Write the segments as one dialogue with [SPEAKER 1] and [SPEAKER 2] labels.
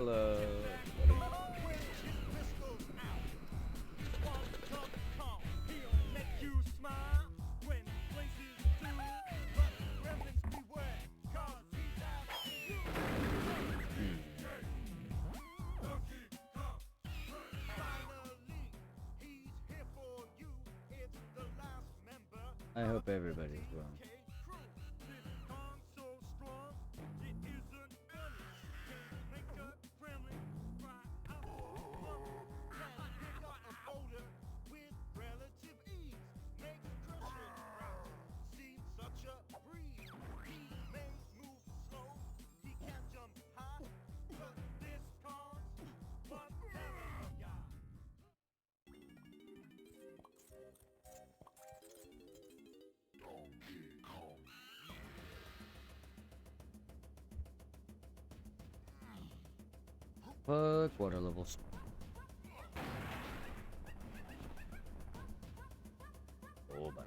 [SPEAKER 1] Hello. I hope everybody's well. Fuck water levels. Oh my.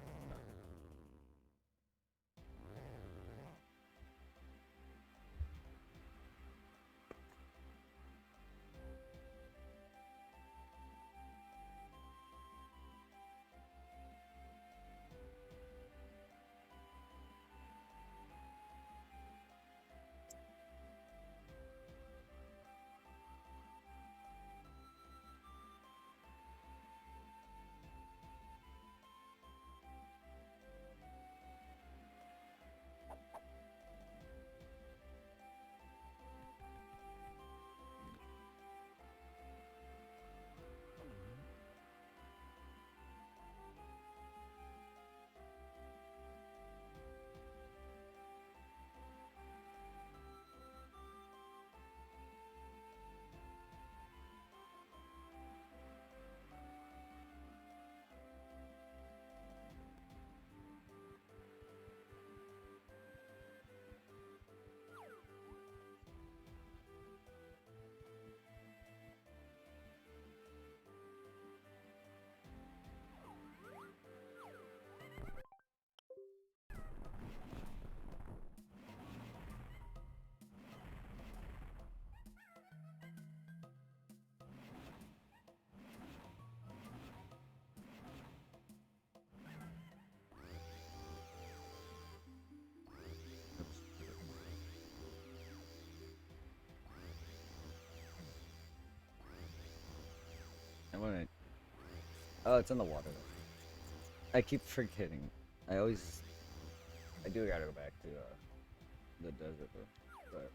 [SPEAKER 1] I want to. Oh, it's in the water. I keep forgetting. I always. I do gotta go back to the desert though. But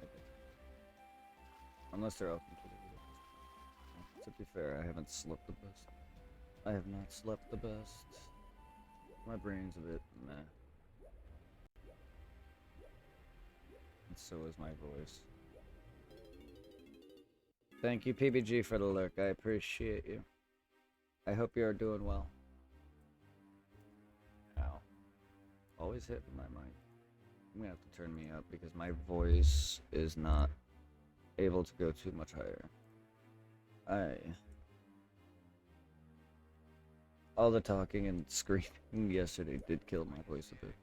[SPEAKER 1] okay. Unless they're open to the. To be fair, I haven't slept the best. I have not slept the best. My brain's a bit meh. And so is my voice. Thank you, PBG, for the lurk. I appreciate you. I hope you're doing well. Ow. Always hit my mic. I'm gonna have to turn me up because my voice is not able to go too much higher. All the talking and screaming yesterday did kill my voice a bit.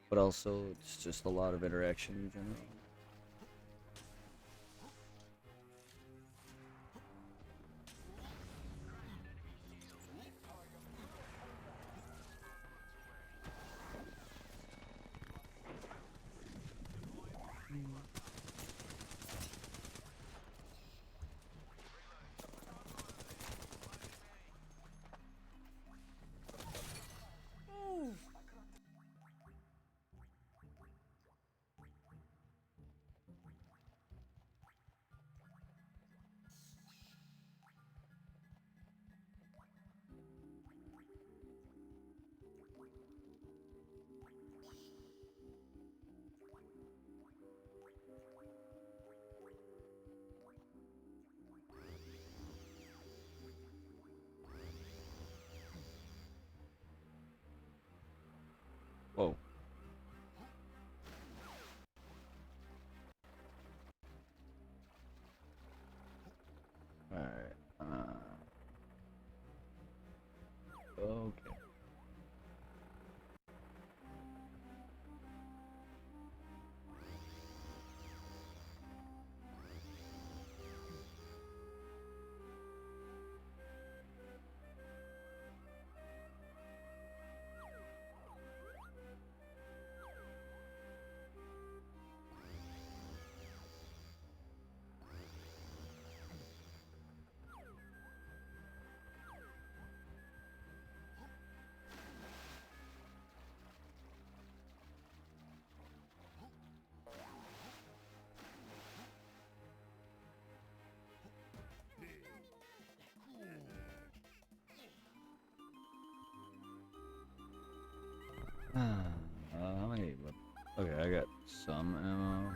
[SPEAKER 1] But also, it's just a lot of interaction in general. Whoa. Alright. Okay. How many? Okay, I got some ammo.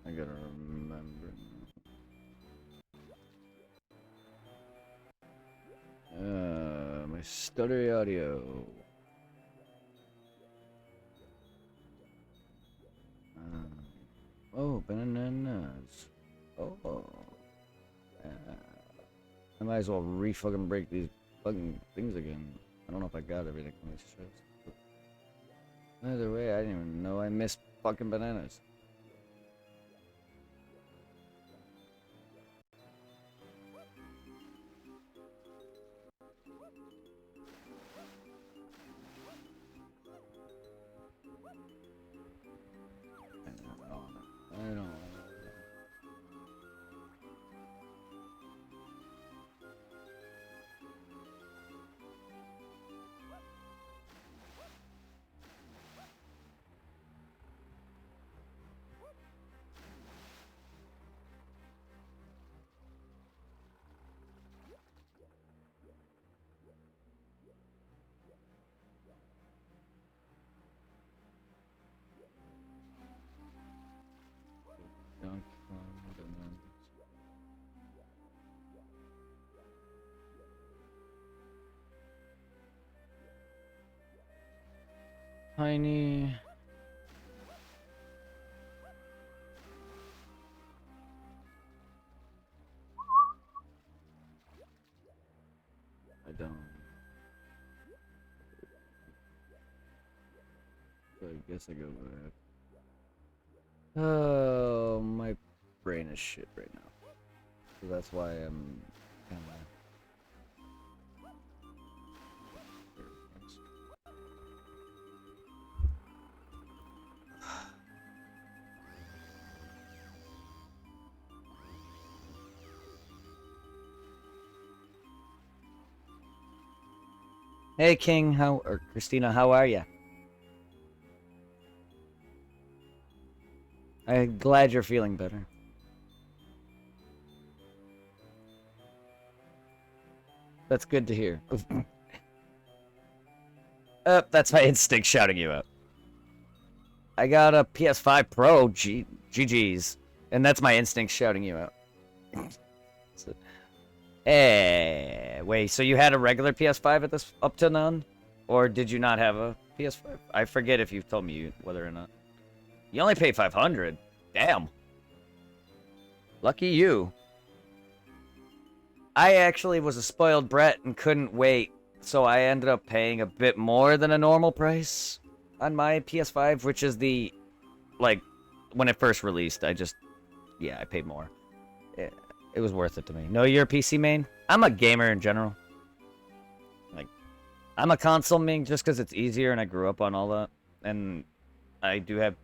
[SPEAKER 1] I gotta remember. My stuttery audio. Oh, bananas. Oh. I might as well re-fucking break these fucking things again. I don't know if I got everything from this chest. Either way, I didn't even know I missed fucking bananas. I don't. Tiny. I don't. So I guess I go back. Oh, my brain is shit right now. So that's why I'm kind of. Hey King, or Christina, how are ya? I'm glad you're feeling better. That's good to hear. That's my instinct shouting you out. I got a PS5 Pro, GG's, and that's my instinct shouting you out. So, hey, wait, so you had a regular PS5 at this up till now? Or did you not have a PS5? I forget if you've told me whether or not. You only paid $500. Damn. Lucky you. I actually was a spoiled brat and couldn't wait, so I ended up paying a bit more than a normal price on my PS5, which is the, like, when it first released, I paid more. It was worth it to me. No, you're a PC main? I'm a gamer in general. Like, I'm a console main just because it's easier and I grew up on all that. And I do have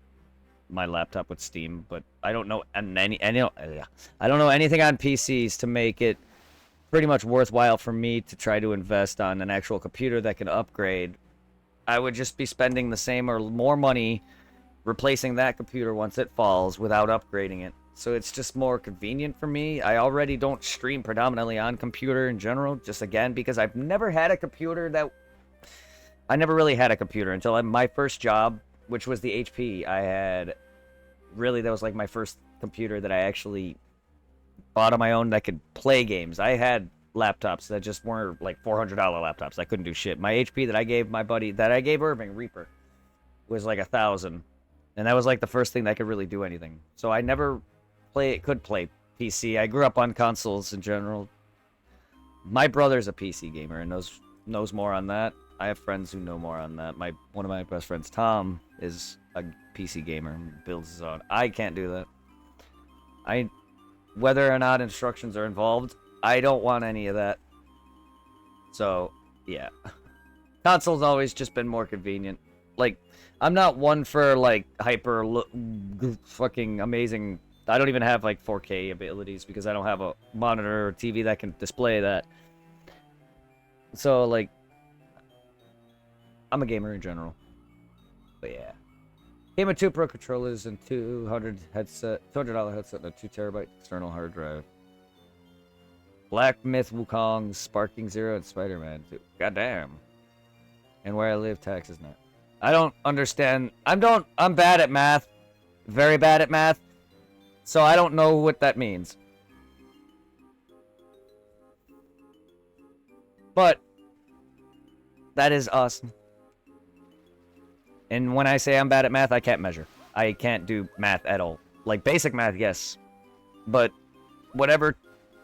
[SPEAKER 1] my laptop with Steam, but I don't know I don't know anything on PCs to make it pretty much worthwhile for me to try to invest on an actual computer that can upgrade. I would just be spending the same or more money replacing that computer once it falls without upgrading it. So it's just more convenient for me. I already don't stream predominantly on computer in general, just again because I've never had a computer that I never really had a computer until my first job, which was the HP. That was like my first computer that I actually bought on my own that could play games. I had laptops that just weren't like $400 laptops. I couldn't do shit. My HP that I gave my buddy, that I gave Irving, Reaper, was like $1,000. And that was like the first thing that could really do anything. So I never could play PC. I grew up on consoles in general. My brother's a PC gamer and knows more on that. I have friends who know more on that. One of my best friends, Tom, is a PC gamer and builds his own. I can't do that. Whether or not instructions are involved, I don't want any of that. So, yeah. Console's always just been more convenient. Like, I'm not one for, like, fucking amazing. I don't even have, like, 4K abilities because I don't have a monitor or TV that can display that. So, like, I'm a gamer in general. But yeah. Came with 2 Pro controllers and $200 headset, $200 headset and a 2 terabyte external hard drive. Black Myth Wukong, Sparking Zero, and Spider-Man 2. Goddamn. And where I live, taxes not. I don't understand. I'm bad at math. Very bad at math. So I don't know what that means. But that is awesome. And when I say I'm bad at math, I can't measure. I can't do math at all. Like basic math, yes. But whatever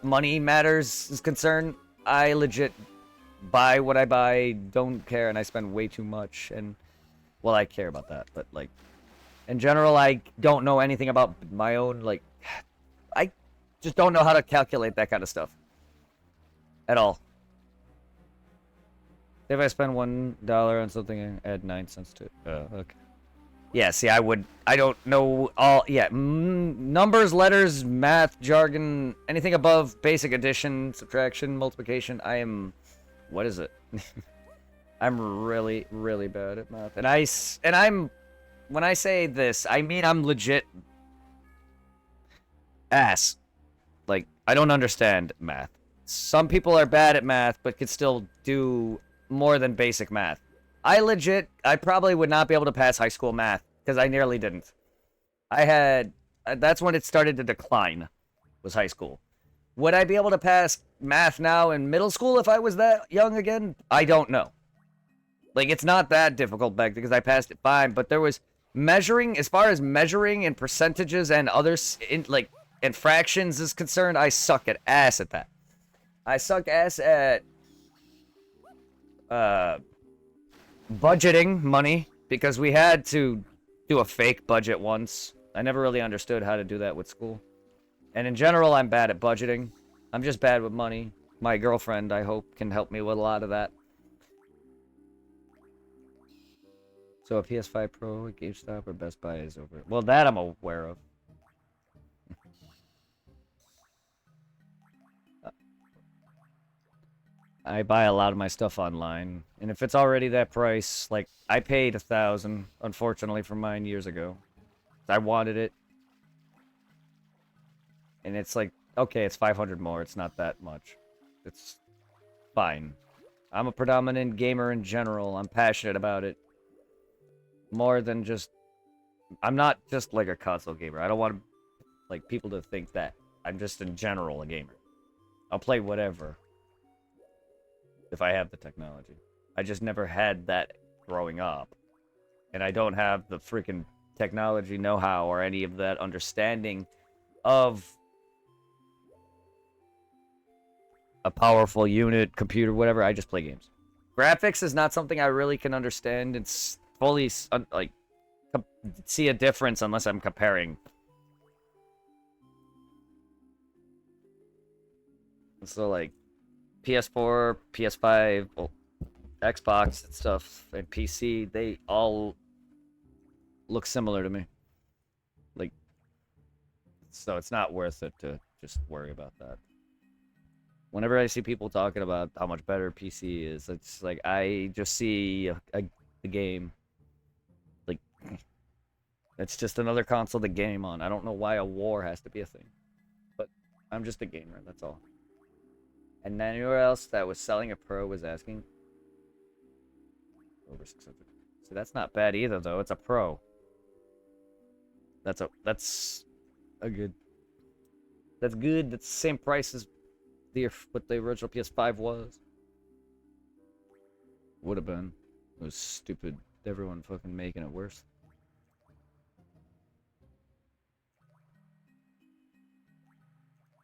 [SPEAKER 1] money matters is concerned, I legit buy what I buy, don't care, and I spend way too much. And, well, I care about that. But, like, in general, I don't know anything about my own, like, I just don't know how to calculate that kind of stuff. At all. If I spend $1 on something, I add 9 cents to it. Okay. Yeah, see, I don't know all, yeah, numbers, letters, math, jargon, anything above basic addition, subtraction, multiplication, I am, what is it? I'm really, really bad at math. And I'm, when I say this, I mean I'm legit ass. Like, I don't understand math. Some people are bad at math, but could still do more than basic math. I probably would not be able to pass high school math, because I nearly didn't. That's when it started to decline, was high school. Would I be able to pass math now in middle school if I was that young again? I don't know. Like, it's not that difficult back then, because I passed it fine, but there was measuring, as far as measuring and percentages and others, and fractions is concerned, I suck at ass at that. I suck ass at budgeting money, because we had to do a fake budget once. I never really understood how to do that with school. And in general, I'm bad at budgeting. I'm just bad with money. My girlfriend, I hope, can help me with a lot of that. So a PS5 Pro at GameStop or Best Buy is over. Well, that I'm aware of. I buy a lot of my stuff online, and if it's already that price, like, I paid $1,000, unfortunately, for mine years ago. I wanted it. And it's like, okay, it's 500 more, it's not that much. It's fine. I'm a predominant gamer in general, I'm passionate about it. More than just... I'm not just, like, a console gamer. I don't want, like, people to think that. I'm just, in general, a gamer. I'll play whatever. If I have the technology. I just never had that growing up. And I don't have the freaking technology know-how or any of that understanding of a powerful unit, computer, whatever. I just play games. Graphics is not something I really can understand and fully, like, see a difference unless I'm comparing. So, like, PS4, PS5, well, Xbox and stuff, and PC, they all look similar to me. Like, so it's not worth it to just worry about that. Whenever I see people talking about how much better PC is, it's like, I just see the game. Like, it's just another console to game on. I don't know why a war has to be a thing. But I'm just a gamer, that's all. And anywhere else that was selling a Pro was asking over 600. So that's not bad either, though. It's a Pro. That's a good. That's good. That's the same price as what the original PS5 was. Would have been. It was stupid. Everyone fucking making it worse.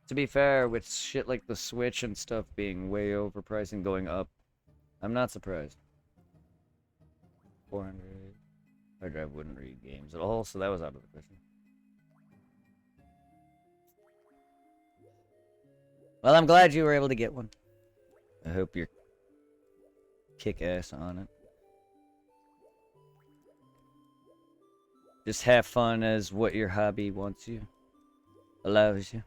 [SPEAKER 1] To be fair, with shit like the Switch and stuff being way overpriced and going up, I'm not surprised. 400. Hard drive wouldn't read games at all, so that was out of the question. Well, I'm glad you were able to get one. I hope you're kick ass on it. Just have fun as what your hobby wants you, allows you.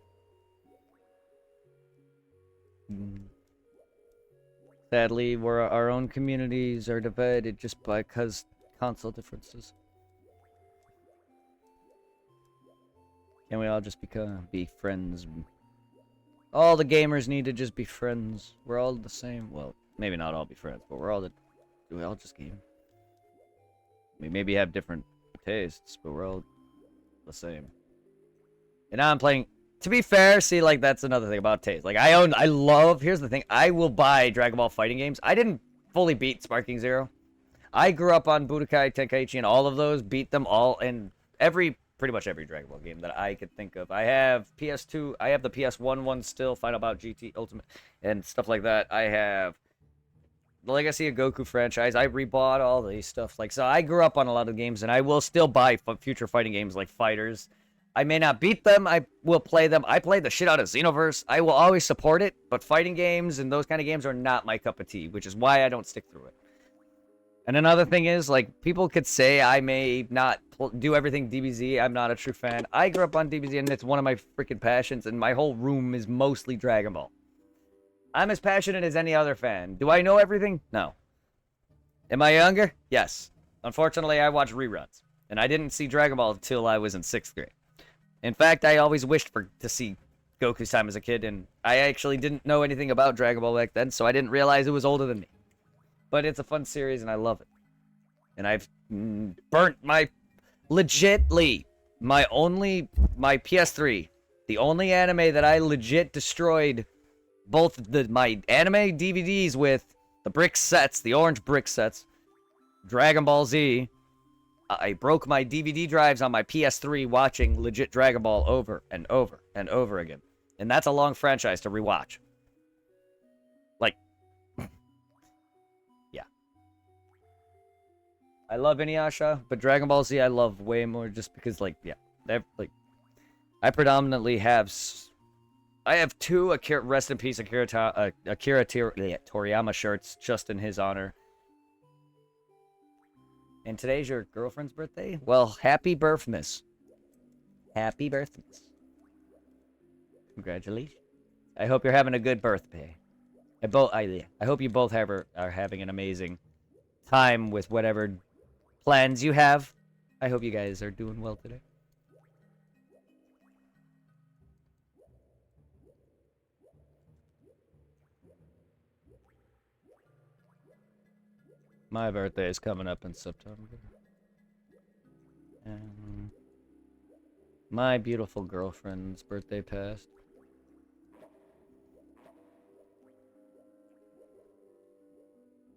[SPEAKER 1] Sadly, our own communities are divided just because console differences. Can we all just be friends? All the gamers need to just be friends. We're all the same. Well, maybe not all be friends, but we all just game. We maybe have different tastes, but we're all the same. And now I'm playing. To be fair, see, like, that's another thing about taste. Like, here's the thing. I will buy Dragon Ball fighting games. I didn't fully beat Sparking Zero. I grew up on Budokai Tenkaichi and all of those, beat them all, and pretty much every Dragon Ball game that I could think of. I have PS2, I have the PS1 one still, Final Bout GT Ultimate, and stuff like that. I have the Legacy of Goku franchise. I rebought all these stuff. Like, so I grew up on a lot of games, and I will still buy future fighting games like Fighters. I may not beat them. I will play them. I play the shit out of Xenoverse. I will always support it, but fighting games and those kind of games are not my cup of tea, which is why I don't stick through it. And another thing is, like, people could say I may not do everything DBZ. I'm not a true fan. I grew up on DBZ, and it's one of my freaking passions, and my whole room is mostly Dragon Ball. I'm as passionate as any other fan. Do I know everything? No. Am I younger? Yes. Unfortunately, I watch reruns, and I didn't see Dragon Ball until I was in 6th grade. In fact, I always wished to see Goku's time as a kid, and I actually didn't know anything about Dragon Ball back then, so I didn't realize it was older than me. But it's a fun series, and I love it. And I've burnt my PS3, the only anime that I legit destroyed both my anime DVDs with, the brick sets, the orange brick sets, Dragon Ball Z. I broke my DVD drives on my PS3 watching legit Dragon Ball over and over and over again. And that's a long franchise to rewatch. Like, yeah. I love Inuyasha, but Dragon Ball Z I love way more just because, like, yeah. I predominantly have... I have 2 rest in peace Akira Toriyama shirts just in his honor. And today's your girlfriend's birthday? Well, happy birthmas. Happy birthmas. Congratulations. I hope you're having a good birthday. I hope you both are having an amazing time with whatever plans you have. I hope you guys are doing well today. My birthday is coming up in September. And my beautiful girlfriend's birthday passed.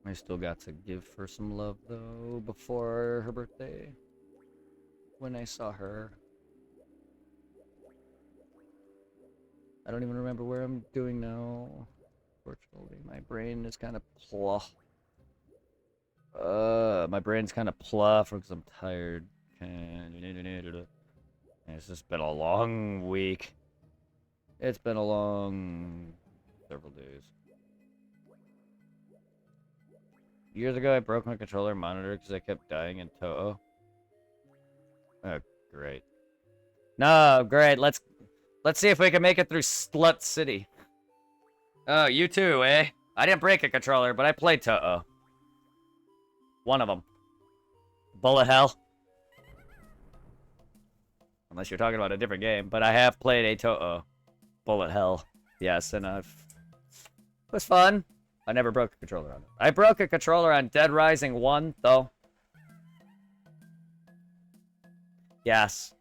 [SPEAKER 1] I still got to give her some love, though, before her birthday. When I saw her. I don't even remember where I'm doing now. Fortunately, my brain is kind of pluff. My brain's kind of pluff because I'm tired. It's just been a long week. It's been a long several days. Years ago, I broke my controller monitor because I kept dying in Toho. Oh, great. No, great. Let's see if we can make it through Slut City. Oh, you too, eh? I didn't break a controller, but I played Toho. One of them. Bullet Hell. Unless you're talking about a different game, but I have played a Toho. Bullet Hell. Yes, and it was fun. I never broke a controller on it. I broke a controller on Dead Rising 1, though. Yes.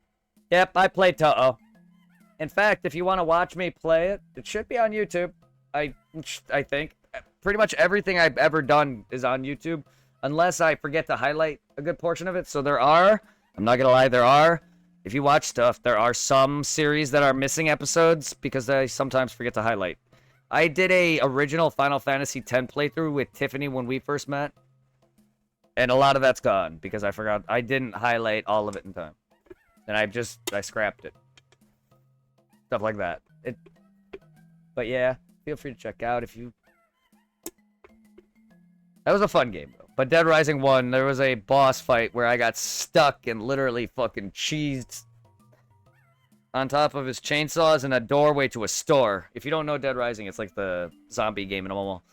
[SPEAKER 1] Yep, I played Toho. In fact, if you want to watch me play it, it should be on YouTube. I think. Pretty much everything I've ever done is on YouTube. Unless I forget to highlight a good portion of it. So I'm not gonna lie, if you watch stuff, there are some series that are missing episodes because I sometimes forget to highlight. I did a original Final Fantasy X playthrough with Tiffany when we first met. And a lot of that's gone because I forgot. I didn't highlight all of it in time. And I scrapped it. Stuff like that. But yeah, feel free to check out if you... That was a fun game, though. But Dead Rising 1, there was a boss fight where I got stuck and literally fucking cheesed on top of his chainsaws in a doorway to a store. If you don't know Dead Rising, it's like the zombie game in a moment.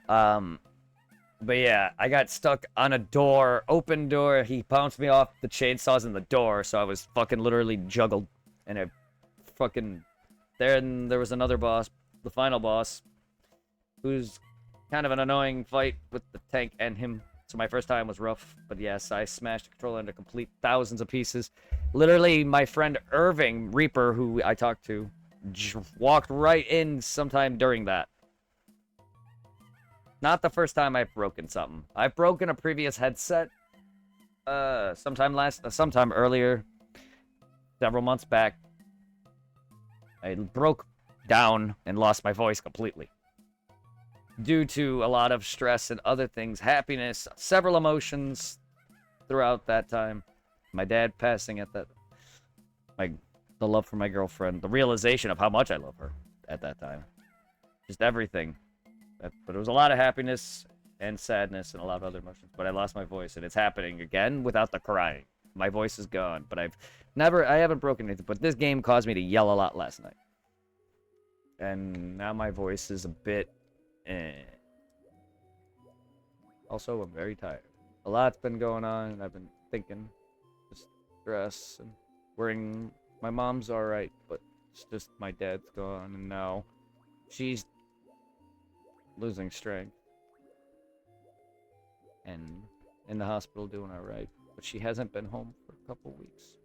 [SPEAKER 1] But yeah, I got stuck on a door, open door. He bounced me off the chainsaws in the door, so I was fucking literally juggled. And I fucking... Then there was another boss, the final boss, who's kind of an annoying fight with the tank and him. So my first time was rough. But yes, I smashed the controller into complete thousands of pieces. Literally, my friend Irving Reaper, who I talked to, walked right in sometime during that. Not the first time I've broken something. I've broken a previous headset. Sometime earlier, several months back. I broke down and lost my voice completely. Due to a lot of stress and other things, happiness, several emotions throughout that time. My dad passing at that, the love for my girlfriend, the realization of how much I love her at that time. Just everything. But it was a lot of happiness and sadness and a lot of other emotions. But I lost my voice, and it's happening again without the crying. My voice is gone, but I haven't broken anything. But this game caused me to yell a lot last night. And now my voice is a bit Also, I'm very tired. A lot's been going on, and I've been thinking. Just stress and worrying. My mom's alright, but it's just my dad's gone, and now she's losing strength. And in the hospital doing alright. But she hasn't been home for a couple weeks.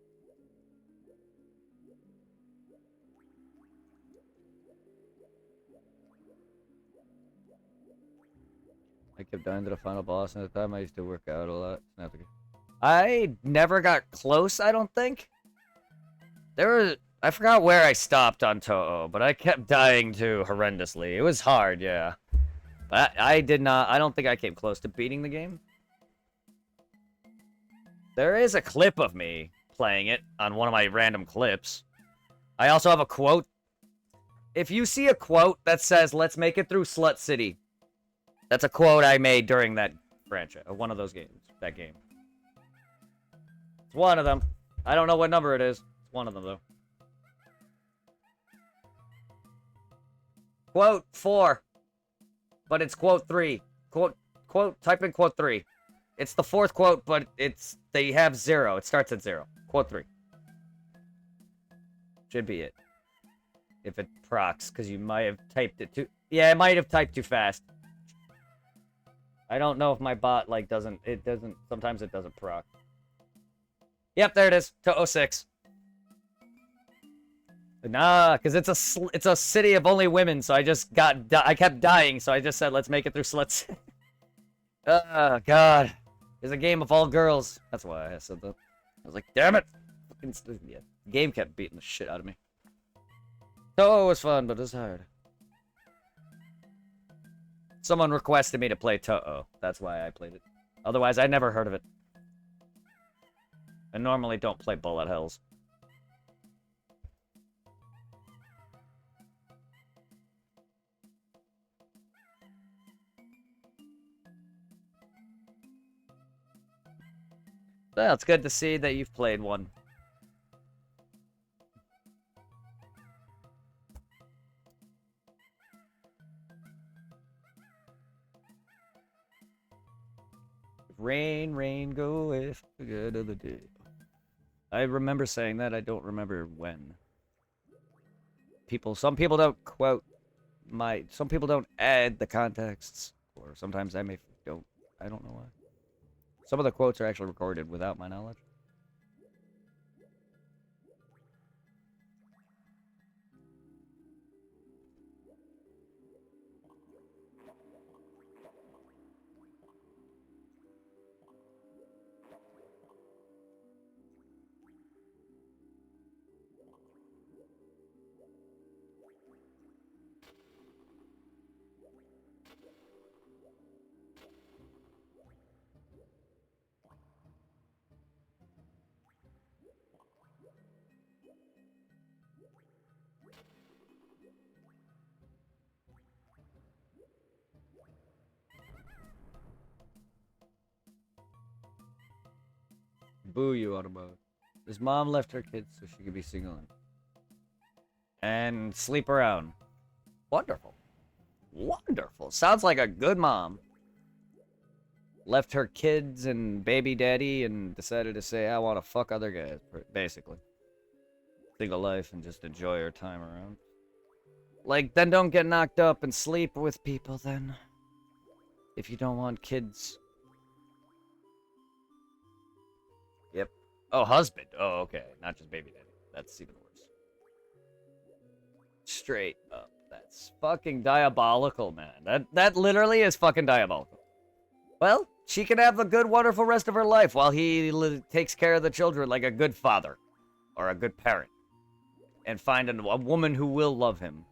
[SPEAKER 1] I kept dying to the final boss, and at the time I used to work out a lot. I never got close, I don't think. I forgot where I stopped on Toho, but I kept dying too horrendously. It was hard, yeah. But I don't think I came close to beating the game. There is a clip of me playing it on one of my random clips. I also have a quote. If you see a quote that says, "Let's make it through Slut City," that's a quote I made during that franchise, one of those games, that game. It's one of them. I don't know what number it is. It's one of them, though. Quote 4. But it's quote 3. Type in quote 3. It's the fourth quote, but they have 0. It starts at 0. Quote 3. Should be it. If it procs, because you might have typed it too... Yeah, it might have typed too fast. I don't know if my bot, sometimes it doesn't proc. Yep, there it is. To 06. Nah, because it's a city of only women, so I kept dying, so I just said, let's make it through Sluts. Oh, God. It's a game of all girls. That's why I said that. I was like, damn it! Yeah, the game kept beating the shit out of me. Toho was fun, but it was hard. Someone requested me to play Toho. That's why I played it. Otherwise, I never heard of it. I normally don't play bullet hells. Well, it's good to see that you've played one. Rain, rain, go with the good of the day. I remember saying that. I don't remember when. Some people don't quote some people don't add the contexts, or sometimes I don't. I don't know why. Some of the quotes are actually recorded without my knowledge. Boo you, Autobot. His mom left her kids so she could be single and sleep around. Wonderful. Wonderful. Sounds like a good mom. Left her kids and baby daddy and decided to say, I want to fuck other guys, basically. Single life and just enjoy her time around. Like, then don't get knocked up and sleep with people then. If you don't want kids. Yep. Oh, husband. Oh, okay. Not just baby daddy. That's even worse. Straight up. That's fucking diabolical, man. That literally is fucking diabolical. Well, she can have a good, wonderful rest of her life while he takes care of the children like a good father. Or a good parent. And find a woman who will love him.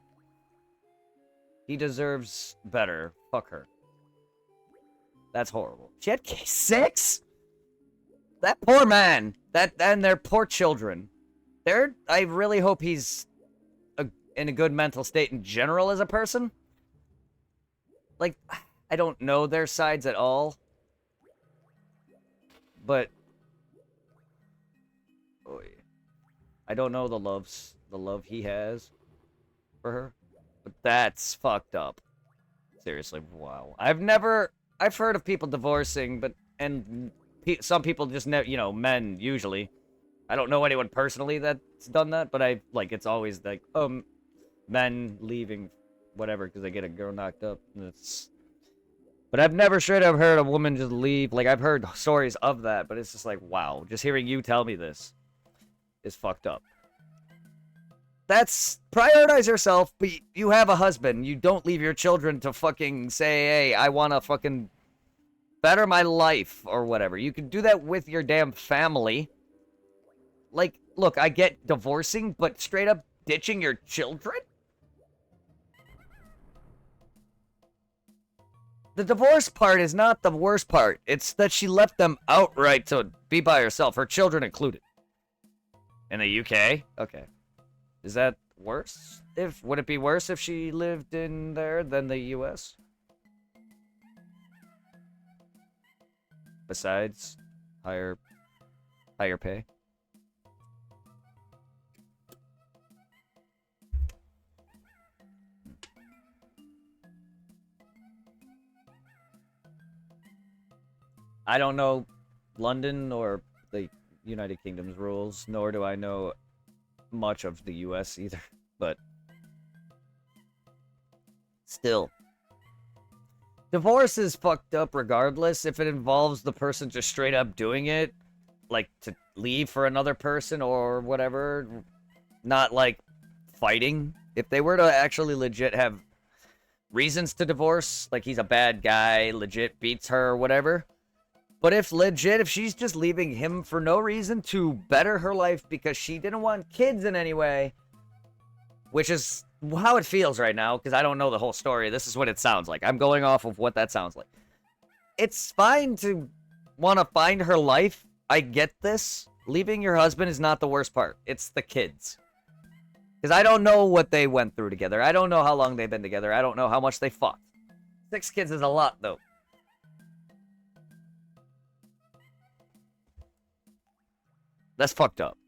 [SPEAKER 1] He deserves better. Fuck her. That's horrible. She had 6? That poor man. And their poor children. I really hope he's in a good mental state in general as a person. Like, I don't know their sides at all. But I don't know the love he has for her. But that's fucked up. Seriously, wow. I've heard of people divorcing, and some people just men usually. I don't know anyone personally that's done that, but it's always like, men leaving whatever because they get a girl knocked up. But I've never straight up heard a woman just leave. Like, I've heard stories of that, but it's just like, wow. Just hearing you tell me this is fucked up. That's prioritize yourself, but you have a husband. You don't leave your children to fucking say, hey, I want to fucking better my life or whatever. You can do that with your damn family. Like, look, I get divorcing, but straight up ditching your children? The divorce part is not the worst part. It's that she left them outright to be by herself, her children included. In the UK? Okay. Is that worse? Would it be worse if she lived in there than the US? Besides higher pay? I don't know London or the United Kingdom's rules, nor do I know much of the US either, but still. Divorce is fucked up regardless if it involves the person just straight up doing it, like to leave for another person or whatever, not like fighting. If they were to actually legit have reasons to divorce, like he's a bad guy, legit beats her or whatever. But if she's just leaving him for no reason to better her life because she didn't want kids in any way, which is how it feels right now, because I don't know the whole story. This is what it sounds like. I'm going off of what that sounds like. It's fine to want to find her life. I get this. Leaving your husband is not the worst part. It's the kids. Because I don't know what they went through together. I don't know how long they've been together. I don't know how much they fought. 6 kids is a lot, though. That's fucked up.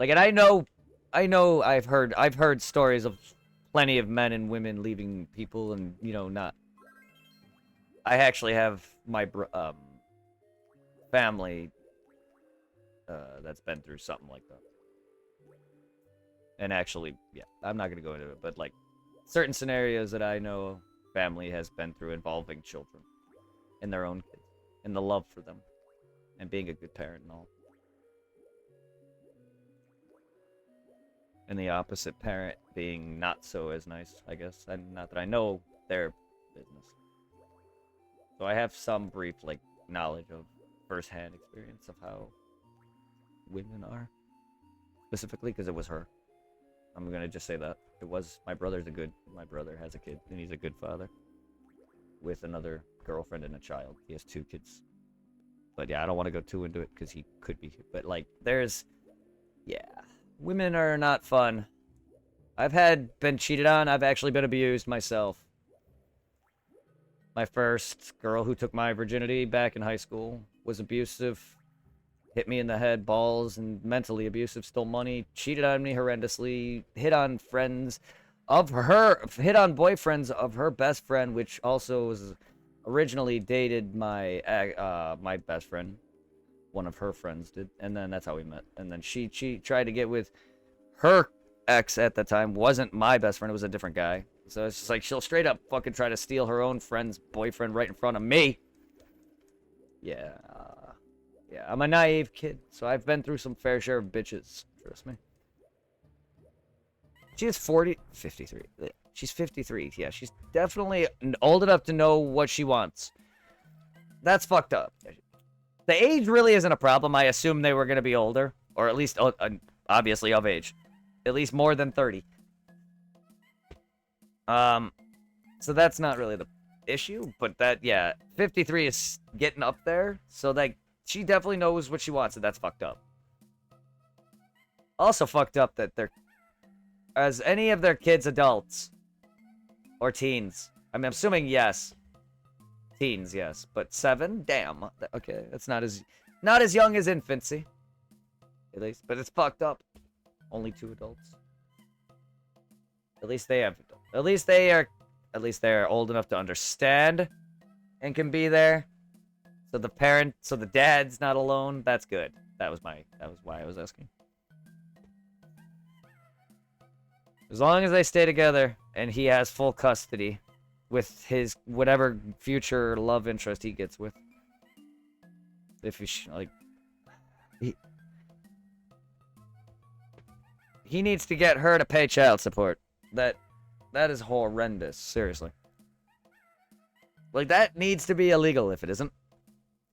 [SPEAKER 1] Like, and I know I've heard stories of plenty of men and women leaving people and, not. I actually have my family that's been through something like that. And actually, yeah, I'm not going to go into it, but like certain scenarios that I know family has been through involving children and their own kids and the love for them and being a good parent and all. And the opposite parent being not so as nice, I guess. And not that I know their business. So I have some brief, like, knowledge of first-hand experience of how women are. Specifically, because it was her. I'm going to just say that. It was, my brother has a kid, and he's a good father. With another girlfriend and a child. He has 2 kids. But yeah, I don't want to go too into it, because he could be. But, like, yeah. Women are not fun. I've been cheated on. I've actually been abused myself. My first girl who took my virginity back in high school was abusive. hit me in the head, balls, and mentally abusive, stole money, cheated on me horrendously, hit on friends of her, hit on boyfriends of her best friend, which also was originally dated my best friend. One of her friends did, and then that's how we met. And then she tried to get with her ex at the time. Wasn't my best friend; it was a different guy. So it's just like she'll straight up fucking try to steal her own friend's boyfriend right in front of me. Yeah, yeah. I'm a naive kid, so I've been through some fair share of bitches. Trust me. She is 53. She's 53. Yeah, she's definitely old enough to know what she wants. That's fucked up. The age really isn't a problem. I assume they were going to be older, or at least obviously of age, at least more than 30. So that's not really the issue, but that, yeah, 53 is getting up there, so like she definitely knows what she wants, and that's fucked up. Also fucked up that they're, as any of their kids adults or teens. I mean, I'm assuming yes. Teens, yes, but 7? Damn. Okay, that's not as young as infancy. At least, but it's fucked up. Only 2 adults. At least they are old enough to understand and can be there. So the dad's not alone. That's good. That was why I was asking. As long as they stay together and he has full custody with his whatever future love interest he gets with. If he needs to get her to pay child support. That is horrendous, seriously. Like, that needs to be illegal if it isn't.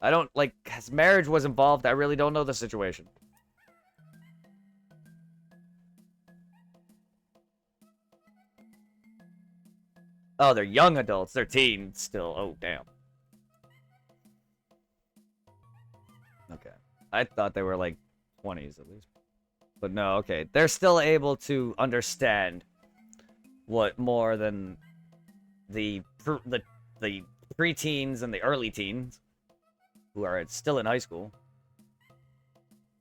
[SPEAKER 1] I don't, like, as marriage was involved, I really don't know the situation. Oh, they're young adults. They're teens still. Oh, damn. Okay. I thought they were, like, 20s at least. But no, okay. They're still able to understand what more than the preteens and the early teens who are still in high school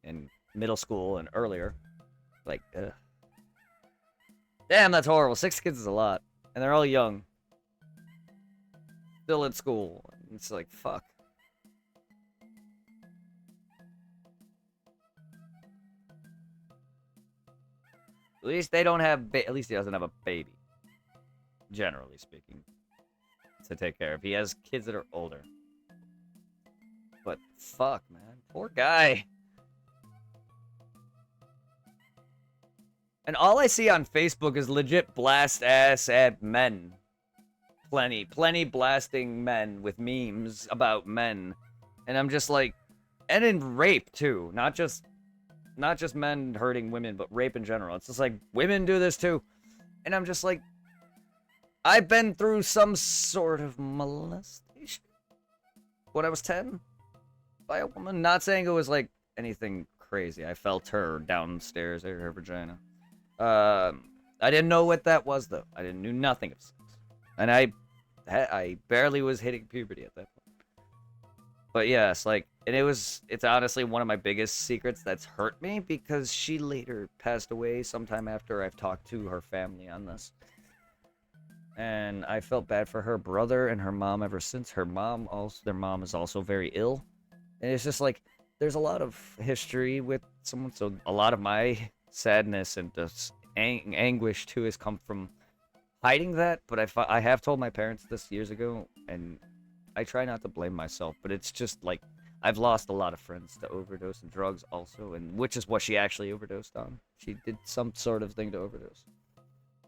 [SPEAKER 1] and middle school and earlier. Like, ugh. Damn, that's horrible. 6 kids is a lot. And they're all young. Still in school. It's like, fuck. At least they don't have, at least he doesn't have a baby. Generally speaking. To take care of. He has kids that are older. But, fuck, man. Poor guy. And all I see on Facebook is legit blast ass at men. Plenty blasting men with memes about men. And I'm just like, and in rape too. Not just men hurting women, but rape in general. It's just like, women do this too. And I'm just like, I've been through some sort of molestation when I was 10 by a woman. Not saying it was like anything crazy. I felt her downstairs at her vagina. I didn't know what that was though. I didn't knew nothing of sex, and I barely was hitting puberty at that point. But yes, like, and it's honestly one of my biggest secrets that's hurt me because she later passed away sometime after I've talked to her family on this. And I felt bad for her brother and her mom ever since. Their mom is also very ill. And it's just like, there's a lot of history with someone, so a lot of my sadness and just anguish too has come from hiding that. But I have told my parents this years ago, and I try not to blame myself, but it's just like, I've lost a lot of friends to overdose and drugs also, and which is what she actually overdosed on. She did some sort of thing to overdose.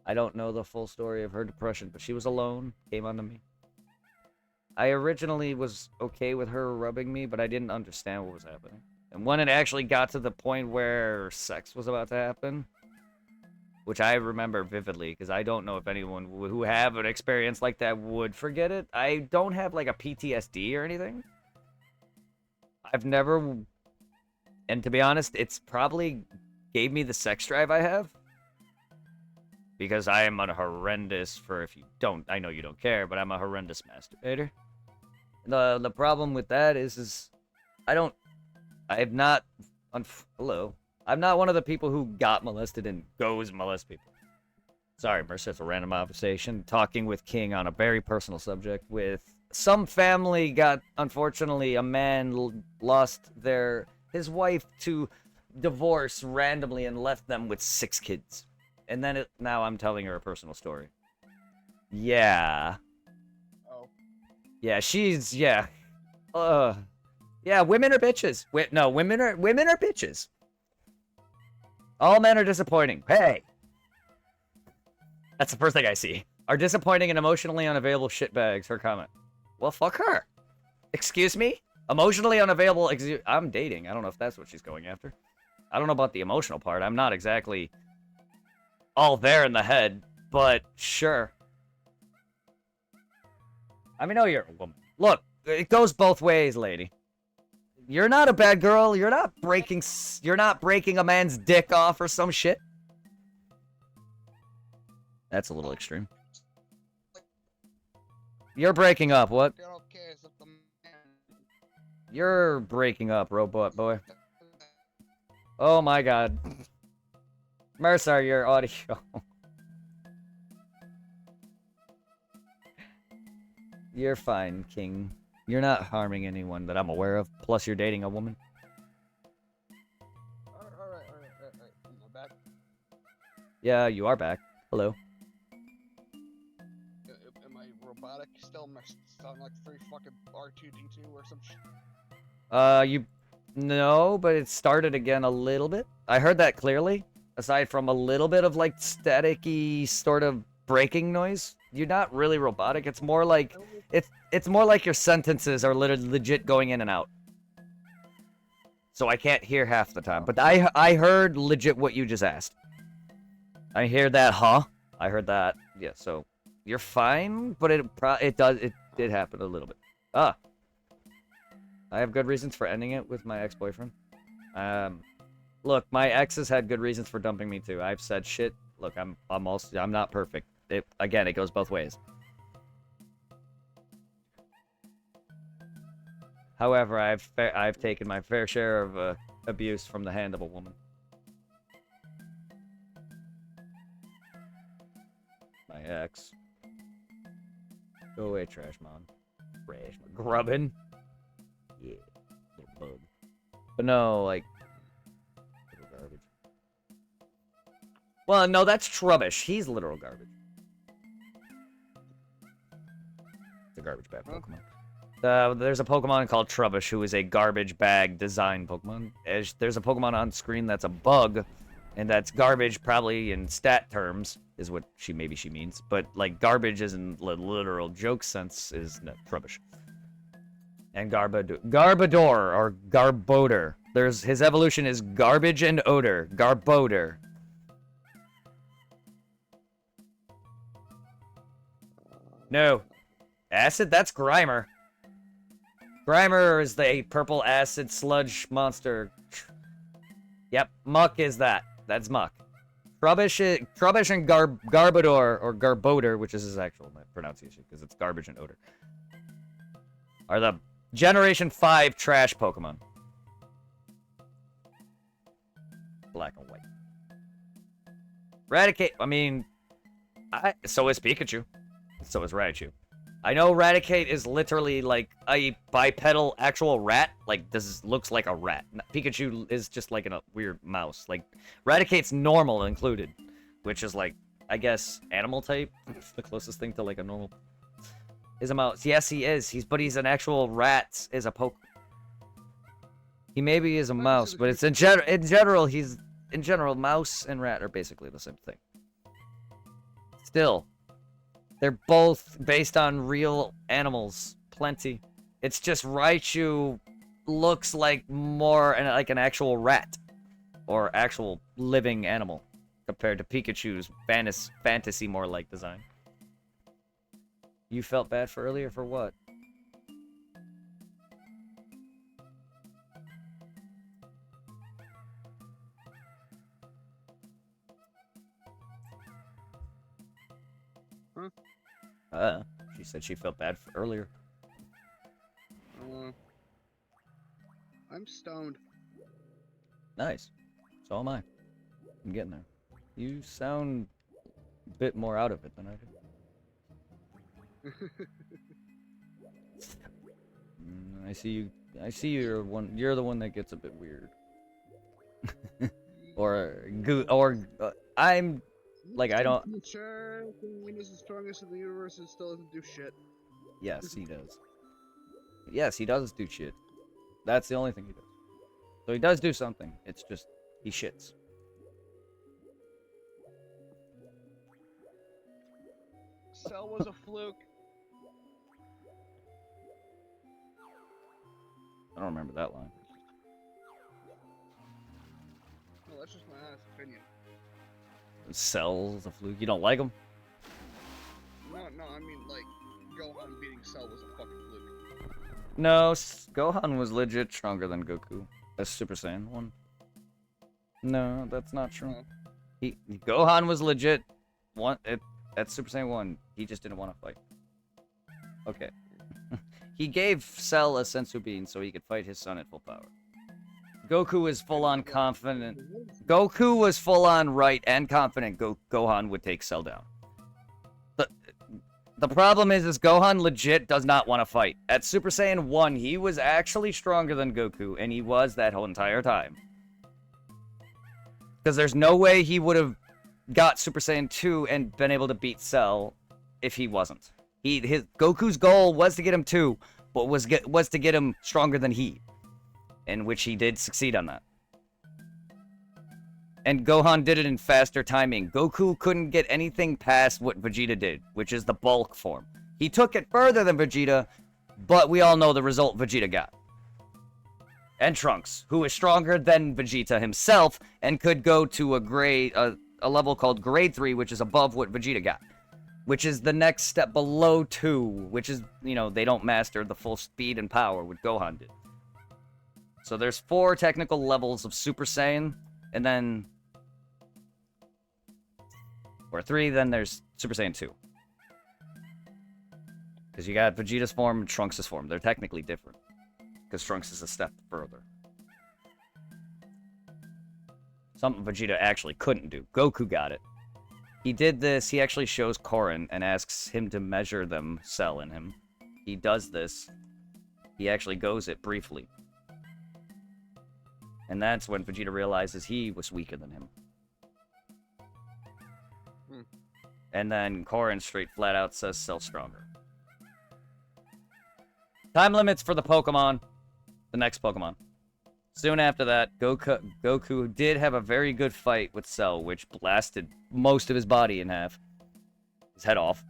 [SPEAKER 1] I don't know the full story of her depression, but she was alone, came onto me. I originally was okay with her rubbing me, but I didn't understand what was happening. And when it actually got to the point where sex was about to happen, which I remember vividly, because I don't know if anyone who have an experience like that would forget it. I don't have like a PTSD or anything. I've never, and to be honest, it's probably gave me the sex drive I have. Because I am a horrendous, if you don't, I know you don't care, but I'm a horrendous masturbator. The problem with that is I don't, I've not. Hello. I'm not one of the people who got molested and goes molest people. Sorry, Mercer, it's a random conversation. Talking with King on a very personal subject. With some family got, unfortunately, a man lost his wife to divorce randomly and left them with 6 kids. And then now I'm telling her a personal story. Yeah.
[SPEAKER 2] Oh.
[SPEAKER 1] Yeah, yeah. Yeah, women are bitches. No, women are bitches. All men are disappointing. Hey. That's the first thing I see. Are disappointing and emotionally unavailable shitbags. Her comment. Well, fuck her. Excuse me? Emotionally unavailable. I'm dating. I don't know if that's what she's going after. I don't know about the emotional part. I'm not exactly all there in the head, but sure. I mean, oh, you're a woman. Look, it goes both ways, lady. You're not a bad girl. You're not breaking a man's dick off or some shit. That's a little extreme. You're breaking up, what? You're breaking up, robot boy. Oh my god. Mercer, your audio. You're fine, King. You're not harming anyone that I'm aware of. Plus, you're dating a woman.
[SPEAKER 2] Alright. Am I back?
[SPEAKER 1] Yeah, you are back. Hello.
[SPEAKER 2] Am I robotic still? Am I sound like 3 fucking R2D2 or some shit?
[SPEAKER 1] No, but it started again a little bit. I heard that clearly. Aside from a little bit of, like, staticky sort of breaking noise. You're not really robotic. It's more like... It's more like your sentences are legit going in and out. So I can't hear half the time. But I heard legit what you just asked. I hear that, huh? I heard that. Yeah, so... You're fine, but it did happen a little bit. I have good reasons for ending it with my ex-boyfriend. Look, my ex has had good reasons for dumping me too. I've said shit. Look, I'm not perfect. Again, it goes both ways. However, I've taken my fair share of abuse from the hand of a woman. My ex. Go away, trash mom. Trash grubbin. Yeah, little bug. But no, like, little garbage. Well, no, that's Trubbish. He's literal garbage. It's a garbage bag Pokemon. There's a Pokemon called Trubbish who is a garbage bag design Pokemon. There's a Pokemon on screen that's a bug, and that's garbage probably in stat terms, is what maybe she means. But, like, garbage is in literal joke sense is Trubbish. And Garbodor, or Garbodor. His evolution is garbage and odor. Garbodor. No. Acid? That's Grimer. Grimer is the purple acid sludge monster. Yep, Muck is that. That's Muck. Trubbish and Garbodor, or Garbodor, which is his actual pronunciation, because it's garbage and odor, are the Generation 5 trash Pokemon. Black and white. Raticate, I mean, so is Pikachu. So is Raichu. I know Raticate is literally like a bipedal actual rat. Like, this looks like a rat. Pikachu is just like a weird mouse. Like, Raticate's normal included, which is like, I guess, animal type. The closest thing to like a normal is a mouse. Yes, he is. But he's an actual rat. Is a poke. He maybe is a mouse, but it's in general, mouse and rat are basically the same thing. Still. They're both based on real animals. Plenty. It's just Raichu looks like more like an actual rat. Or actual living animal. Compared to Pikachu's fantasy more like design. You felt bad for earlier for what? She said she felt bad for earlier.
[SPEAKER 2] I'm stoned.
[SPEAKER 1] Nice. So am I. I'm getting there. You sound a bit more out of it than I do. I see you. I see you're one. You're the one that gets a bit weird. I'm like I don't.
[SPEAKER 2] Sure, Queen is the strongest in the universe and still doesn't do shit.
[SPEAKER 1] Yes, he does. Yes, he does do shit. That's the only thing he does. So he does do something. It's just he shits.
[SPEAKER 2] Cell was a fluke.
[SPEAKER 1] I don't remember that line.
[SPEAKER 2] Well, that's just my honest opinion.
[SPEAKER 1] Cell's a fluke. You don't like him?
[SPEAKER 2] No, I mean like Gohan beating Cell was a fucking fluke.
[SPEAKER 1] No, Gohan was legit stronger than Goku. That's Super Saiyan 1. No, that's not true.
[SPEAKER 2] No.
[SPEAKER 1] Gohan was legit at Super Saiyan 1. He just didn't want to fight. Okay. He gave Cell a sensu bean so he could fight his son at full power. Goku was full-on confident. Goku was full-on right and confident Gohan would take Cell down. The problem is Gohan legit does not want to fight. At Super Saiyan 1, he was actually stronger than Goku, and he was that whole entire time. Because there's no way he would have got Super Saiyan 2 and been able to beat Cell if he wasn't. Goku's goal was to get him 2, but was to get him stronger than he. In which he did succeed on that. And Gohan did it in faster timing. Goku couldn't get anything past what Vegeta did, which is the bulk form. He took it further than Vegeta, but we all know the result Vegeta got. And Trunks, who is stronger than Vegeta himself, and could go to a level called Grade 3, which is above what Vegeta got. Which is the next step below 2, which is, they don't master the full speed and power what Gohan did. So there's 4 technical levels of Super Saiyan, and then... Or 3, then there's Super Saiyan 2. Because you got Vegeta's form and Trunks' form. They're technically different. Because Trunks is a step further. Something Vegeta actually couldn't do. Goku got it. He did this, he actually shows Korin and asks him to measure them, Cell in him. He does this. He actually goes it briefly. And that's when Vegeta realizes he was weaker than him. And then Korin straight flat out says Cell stronger. Time limits for the Pokemon. The next Pokemon. Soon after that, Goku did have a very good fight with Cell, which blasted most of his body in half. His head off.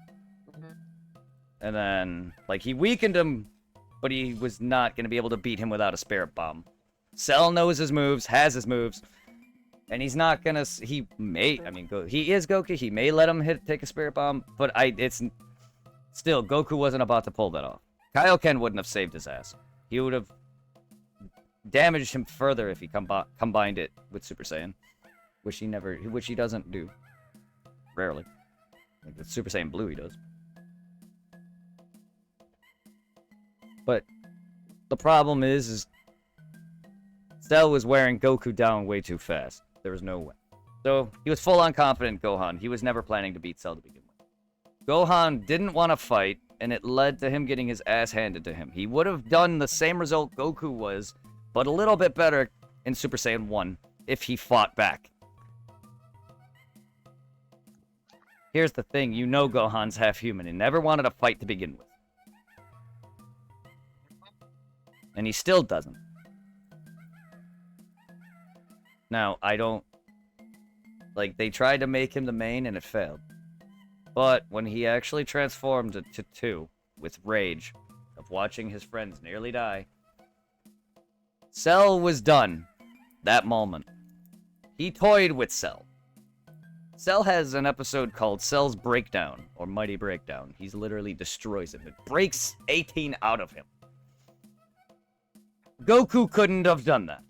[SPEAKER 1] And then, he weakened him, but he was not going to be able to beat him without a Spirit Bomb. Cell knows his moves, has his moves, and he's not gonna. He is Goku. He may let him take a Spirit Bomb, but still Goku wasn't about to pull that off. Kaioken wouldn't have saved his ass. He would have damaged him further if he combined it with Super Saiyan, which he doesn't do. Rarely. Like with Super Saiyan Blue, he does. But the problem is Cell was wearing Goku down way too fast. There was no way. So, he was full-on confident Gohan. He was never planning to beat Cell to begin with. Gohan didn't want to fight, and it led to him getting his ass handed to him. He would have done the same result Goku was, but a little bit better in Super Saiyan 1 if he fought back. Here's the thing, Gohan's half human. He never wanted to fight to begin with. And he still doesn't. Now, they tried to make him the main and it failed. But when he actually transformed to 2, with rage, of watching his friends nearly die, Cell was done. That moment. He toyed with Cell. Cell has an episode called Cell's Breakdown, or Mighty Breakdown. He literally destroys him. It breaks 18 out of him. Goku couldn't have done that.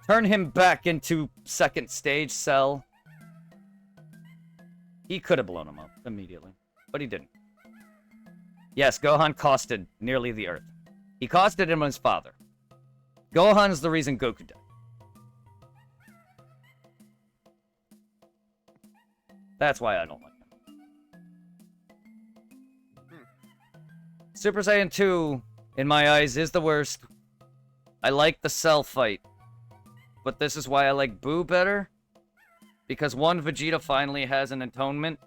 [SPEAKER 1] Turn him back into second stage Cell. He could have blown him up immediately, but he didn't. Yes, Gohan costed nearly the Earth. He costed him his father. Gohan's the reason Goku died. That's why I don't like him. Super Saiyan 2, in my eyes, is the worst. I like the Cell fight. But this is why I like Boo better. Because one, Vegeta finally has an atonement.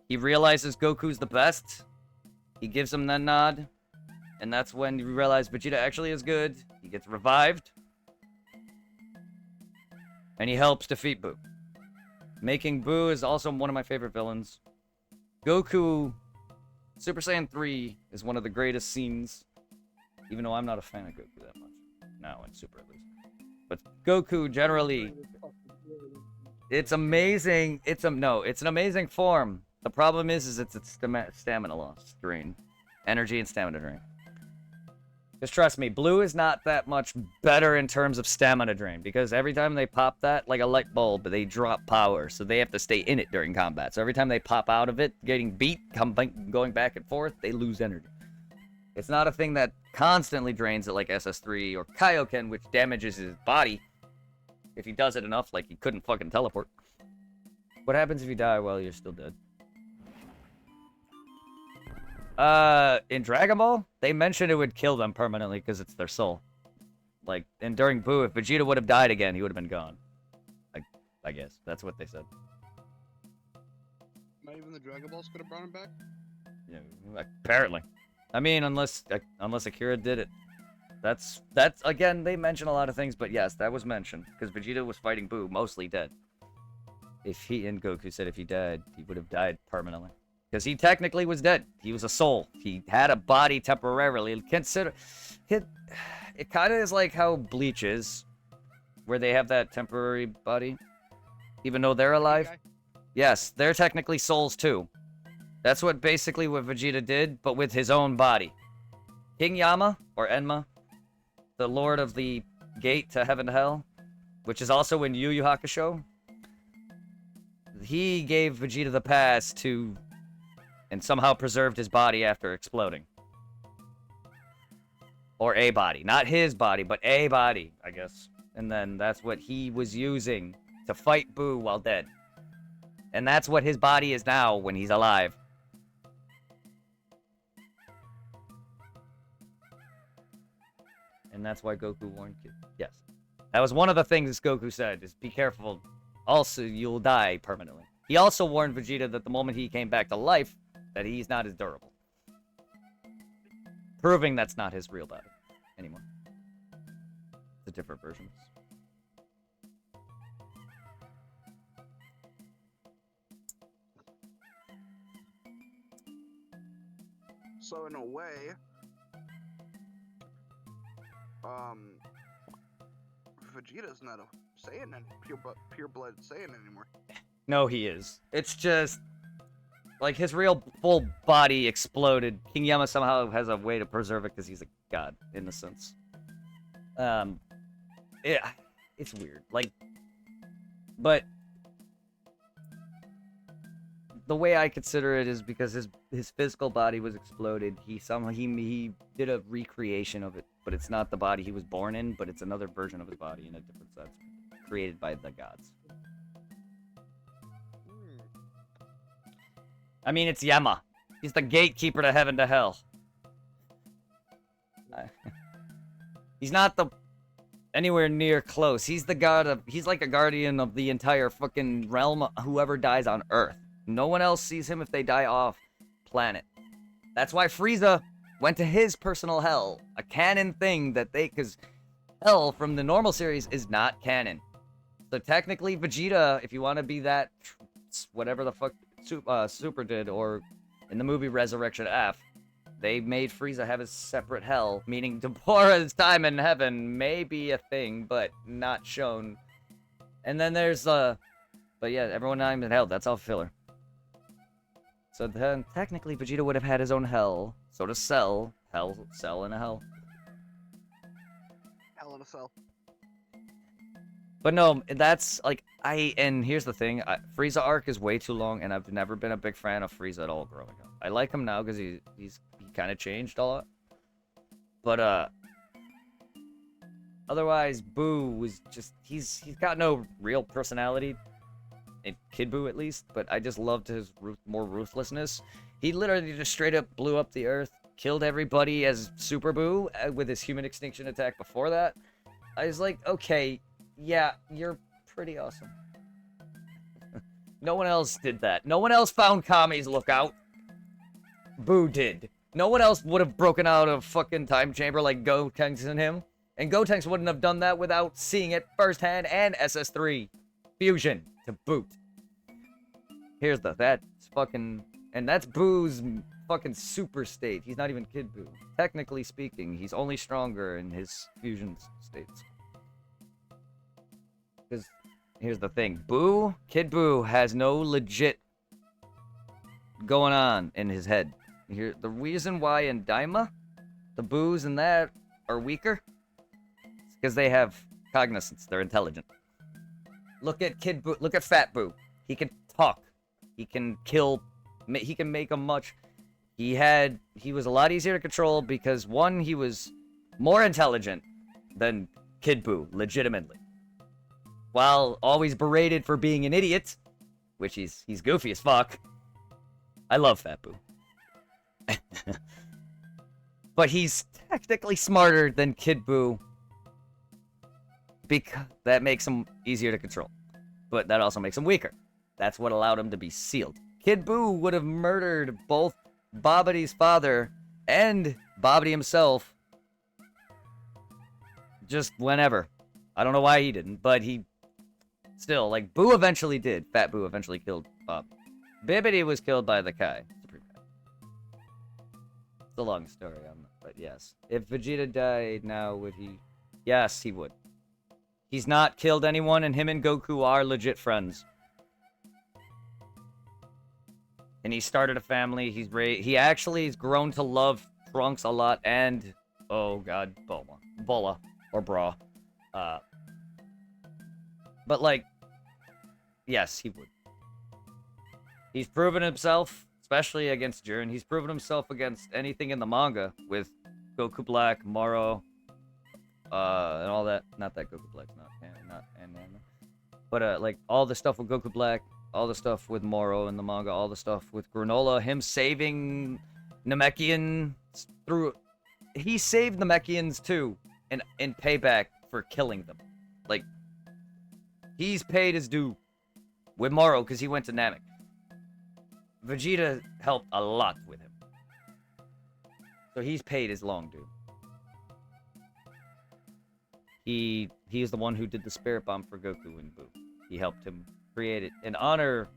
[SPEAKER 1] He realizes Goku's the best. He gives him that nod. And that's when you realize Vegeta actually is good. He gets revived. And he helps defeat Boo. Making Boo is also one of my favorite villains. Goku, Super Saiyan 3 is one of the greatest scenes. Even though I'm not a fan of Goku that much. Now, in Super at least. But Goku generally... It's amazing. It's an amazing form. The problem is it's stamina loss drain. Energy and stamina drain. Just trust me, Blue is not that much better in terms of stamina drain, because every time they pop that, like a light bulb, they drop power, so they have to stay in it during combat. So every time they pop out of it, getting beat, going back and forth, they lose energy. It's not a thing that constantly drains it like SS3 or Kaioken, which damages his body. If he does it enough, like he couldn't fucking teleport. What happens if you die while you're still dead? In Dragon Ball, they mentioned it would kill them permanently because it's their soul. Like, and during Boo, if Vegeta would have died again, he would have been gone. I guess. That's what they said.
[SPEAKER 2] Not even the Dragon Balls could have brought him back?
[SPEAKER 1] Yeah, apparently. I mean, unless Akira did it. That's again, they mention a lot of things, but yes, that was mentioned. Because Vegeta was fighting Boo, mostly dead. And Goku said if he died, he would have died permanently. Because he technically was dead. He was a soul. He had a body temporarily. It kind of is like how Bleach is, where they have that temporary body, even though they're alive.
[SPEAKER 2] Okay.
[SPEAKER 1] Yes, they're technically souls too. That's what Vegeta did, but with his own body. King Yama, or Enma, the Lord of the Gate to Heaven to Hell, which is also in Yu Yu Hakusho, he gave Vegeta the pass to... and somehow preserved his body after exploding. Or a body. Not his body, but a body, I guess. And then that's what he was using to fight Boo while dead. And that's what his body is now when he's alive. And that's why Goku warned you. Yes. That was one of the things Goku said, is be careful. Also, you'll die permanently. He also warned Vegeta that the moment he came back to life, that he's not as durable. Proving that's not his real body anymore. It's a different version.
[SPEAKER 2] So in a way, Vegeta's not a Saiyan and pure blood Saiyan anymore.
[SPEAKER 1] No, he is. It's just like his real full body exploded. King Yama somehow has a way to preserve it because he's a god in a sense. It's weird. Like, but the way I consider it is because his physical body was exploded. He did a recreation of it, but it's not the body he was born in, but it's another version of his body in a different sense, created by the gods. I mean, it's Yama. He's the gatekeeper to heaven to hell. He's not anywhere near close. He's he's like a guardian of the entire fucking realm, whoever dies on Earth. No one else sees him if they die off planet. That's why Frieza went to his personal hell. A canon thing because hell from the normal series is not canon. So technically, Vegeta, if you want to be that, whatever the fuck Super did, or in the movie Resurrection F, they made Frieza have his separate hell, meaning Deborah's time in heaven may be a thing, but not shown. And then there's but yeah, everyone time in hell, that's all filler. So then technically Vegeta would have had his own hell. So does Cell. Cell in a hell.
[SPEAKER 2] Hell in a cell.
[SPEAKER 1] But no, that's like and here's the thing, Frieza arc is way too long, and I've never been a big fan of Frieza at all growing up. I like him now because he kind of changed a lot. But Otherwise, Boo was just he's got no real personality. In Kid Boo, at least, but I just loved his more ruthlessness. He literally just straight up blew up the earth, killed everybody as Super Boo with his human extinction attack before that. I was like, okay, yeah, you're pretty awesome. No one else did that. No one else found Kami's lookout. Boo did. No one else would have broken out of fucking time chamber like Gotenks and him. And Gotenks wouldn't have done that without seeing it firsthand and SS3 fusion to boot. Here's that's fucking, and that's Boo's fucking super state. He's not even Kid Boo. Technically speaking, he's only stronger in his fusion states. Because here's the thing, Kid Boo has no legit going on in his head. Here, the reason why in Daima, the Boos and that are weaker, is because they have cognizance. They're intelligent. Look at Kid Boo. Look at Fat Boo. He can talk. He can kill. He can make a much. He was a lot easier to control because one, he was more intelligent than Kid Boo, legitimately. While always berated for being an idiot, which he's goofy as fuck. I love Fat Boo. But he's technically smarter than Kid Boo. Because that makes him easier to control. But that also makes him weaker. That's what allowed him to be sealed. Kid Boo would have murdered both Babbidi's father and Babbidi himself just whenever. I don't know why he didn't, but he still, like, Boo eventually did. Fat Boo eventually killed Bob. Bibbidi was killed by the Kai. It's a long story, but yes. If Vegeta died now, would he? Yes, he would. He's not killed anyone, and him and Goku are legit friends. And he started a family. He actually has grown to love Trunks a lot, and oh god, Bola or Bra. But like, yes, he would. He's proven himself. Especially against Jiren. He's proven himself against anything in the manga with Goku Black, Moro, and all that. Not that Goku Black's not anime. But like all the stuff with Goku Black, all the stuff with Moro in the manga, all the stuff with Granola, him saving Namekian through. He saved Namekians too, in payback for killing them. Like, he's paid his due with Moro because he went to Namek. Vegeta helped a lot with him. So he's paid his long due. He is the one who did the spirit bomb for Goku and Boo. He helped him create it in honor,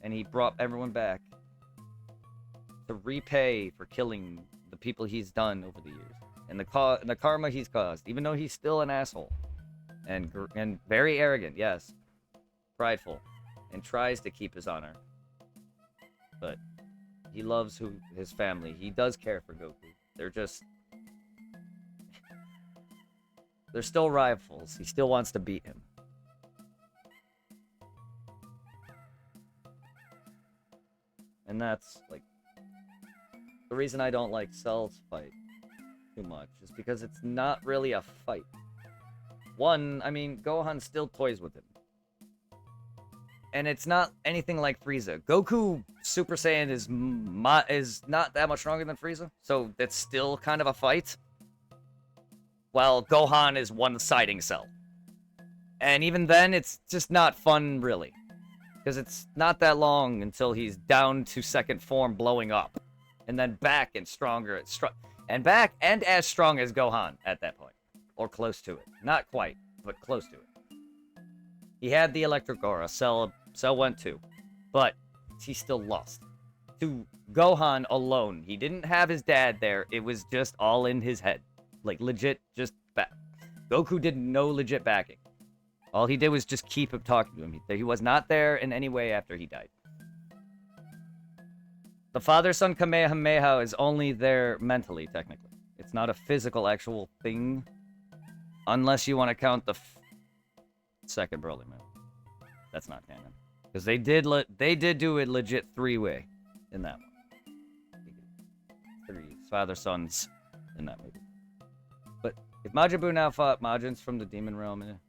[SPEAKER 1] and he brought everyone back to repay for killing the people he's done over the years. And the karma he's caused, even though he's still an asshole. And very arrogant, yes. Prideful. And tries to keep his honor. But he loves his family. He does care for Goku. They're still rivals. He still wants to beat him. And that's like the reason I don't like Cell's fight too much is because it's not really a fight. One, I mean, Gohan still toys with him. And it's not anything like Frieza. Goku Super Saiyan is not that much stronger than Frieza, so it's still kind of a fight. While Gohan is one-siding Cell. And even then, it's just not fun, really. Because it's not that long until he's down to second form blowing up. And then back and stronger. And back and as strong as Gohan at that point. Or close to it. Not quite, but close to it. He had the Electric Aura. Cell went too. But he still lost. To Gohan alone. He didn't have his dad there. It was just all in his head. Like, legit, just back. Goku did no legit backing. All he did was just keep him talking to him. He was not there in any way after he died. The father-son Kamehameha is only there mentally, technically. It's not a physical, actual thing. Unless you want to count the second Broly man. That's not canon. Because they did do a legit three-way in that one. Three father-sons in that movie. But If Majin Buu now fought Majins from the Demon Realm,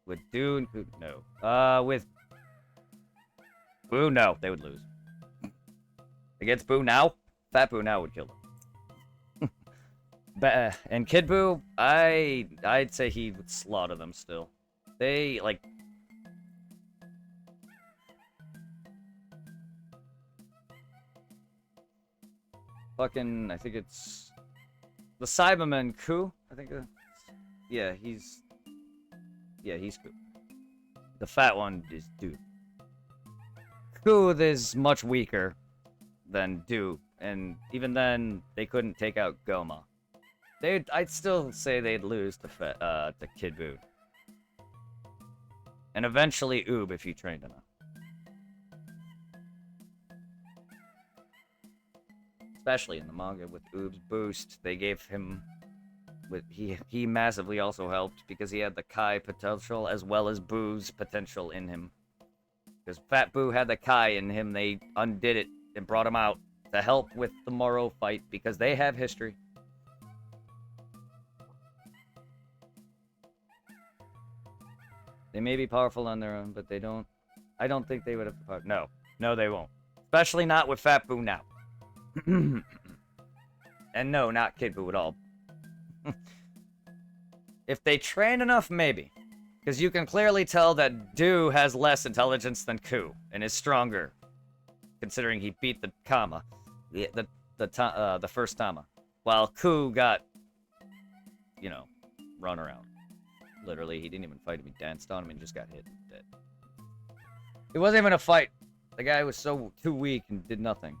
[SPEAKER 1] with Do and Ku, no. With Buu, no, they would lose. Against Buu now, Fat Buu now would kill them. And Kid Buu, I'd say he would slaughter them still. They like. Fucking, I think it's the Cyberman Ku. I think, yeah, he's Ku. The fat one is Do. Ku is much weaker than Do, and even then, they couldn't take out Goma. I'd still say they'd lose to Kid Buu. And eventually Oob if you trained enough. Especially in the manga with Oob's boost, they gave him he massively also helped because he had the Kai potential as well as Boo's potential in him. Because Fat Buu had the Kai in him, they undid it and brought him out to help with the Moro fight because they have history. They may be powerful on their own, but they don't. I don't think they would have the power. No, they won't. Especially not with Fat Buu now. And no, not Kid Buu at all. If they train enough, maybe. Because you can clearly tell that Do has less intelligence than Ku, and is stronger. Considering he beat the Kama. The first Tama. While Ku got, run around. Literally, he didn't even fight him. He danced on him and just got hit and dead. It wasn't even a fight. The guy was too weak and did nothing.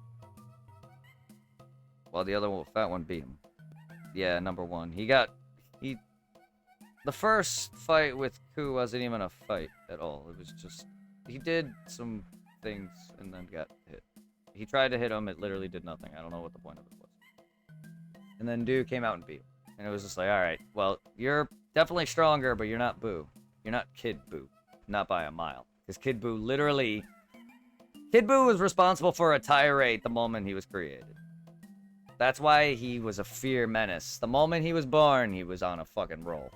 [SPEAKER 1] While the other fat one beat him. Yeah, number one. The first fight with Ku wasn't even a fight at all. It was just, he did some things and then got hit. He tried to hit him, it literally did nothing. I don't know what the point of it was. And then Do came out and beat him. And it was just like, alright, well, you're definitely stronger, but you're not Buu. You're not Kid Buu. Not by a mile. Because Kid Buu was responsible for a tirade the moment he was created. That's why he was a fear menace. The moment he was born, he was on a fucking roll.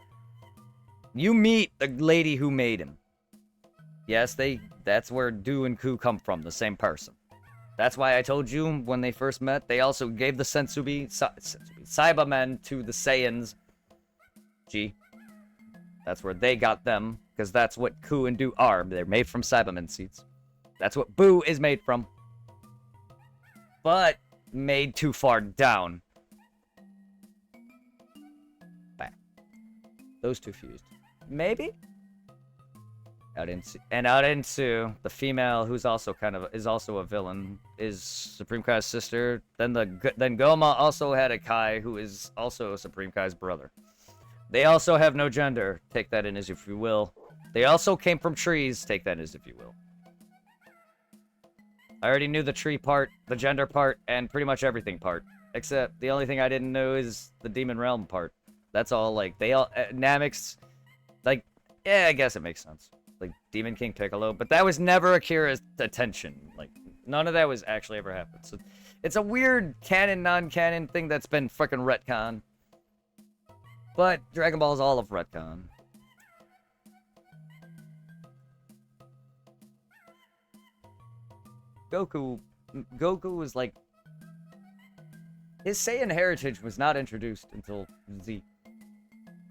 [SPEAKER 1] You meet the lady who made him. Yes, that's where Do and Ku come from, the same person. That's why I told you when they first met, they also gave the Cybermen to the Saiyans. That's where they got them, because that's what Ku and Do are. They're made from Cybermen seeds. That's what Buu is made from. But made too far down. Back. Those two fused. Maybe? Out into the female, who's also is also a villain, is Supreme Kai's sister. Then Goma also had a Kai who is also Supreme Kai's brother. They also have no gender. Take that in as if you will. They also came from trees. Take that as if you will. I already knew the tree part, the gender part, and pretty much everything part. Except the only thing I didn't know is the Demon Realm part. That's all, Namek's, yeah, I guess it makes sense. Like, Demon King Piccolo, but that was never Akira's attention. Like, none of that was actually ever happened. So, it's a weird canon, non-canon thing that's been frickin' retcon. But Dragon Ball is all of retcon. Goku was like... His Saiyan heritage was not introduced until Z.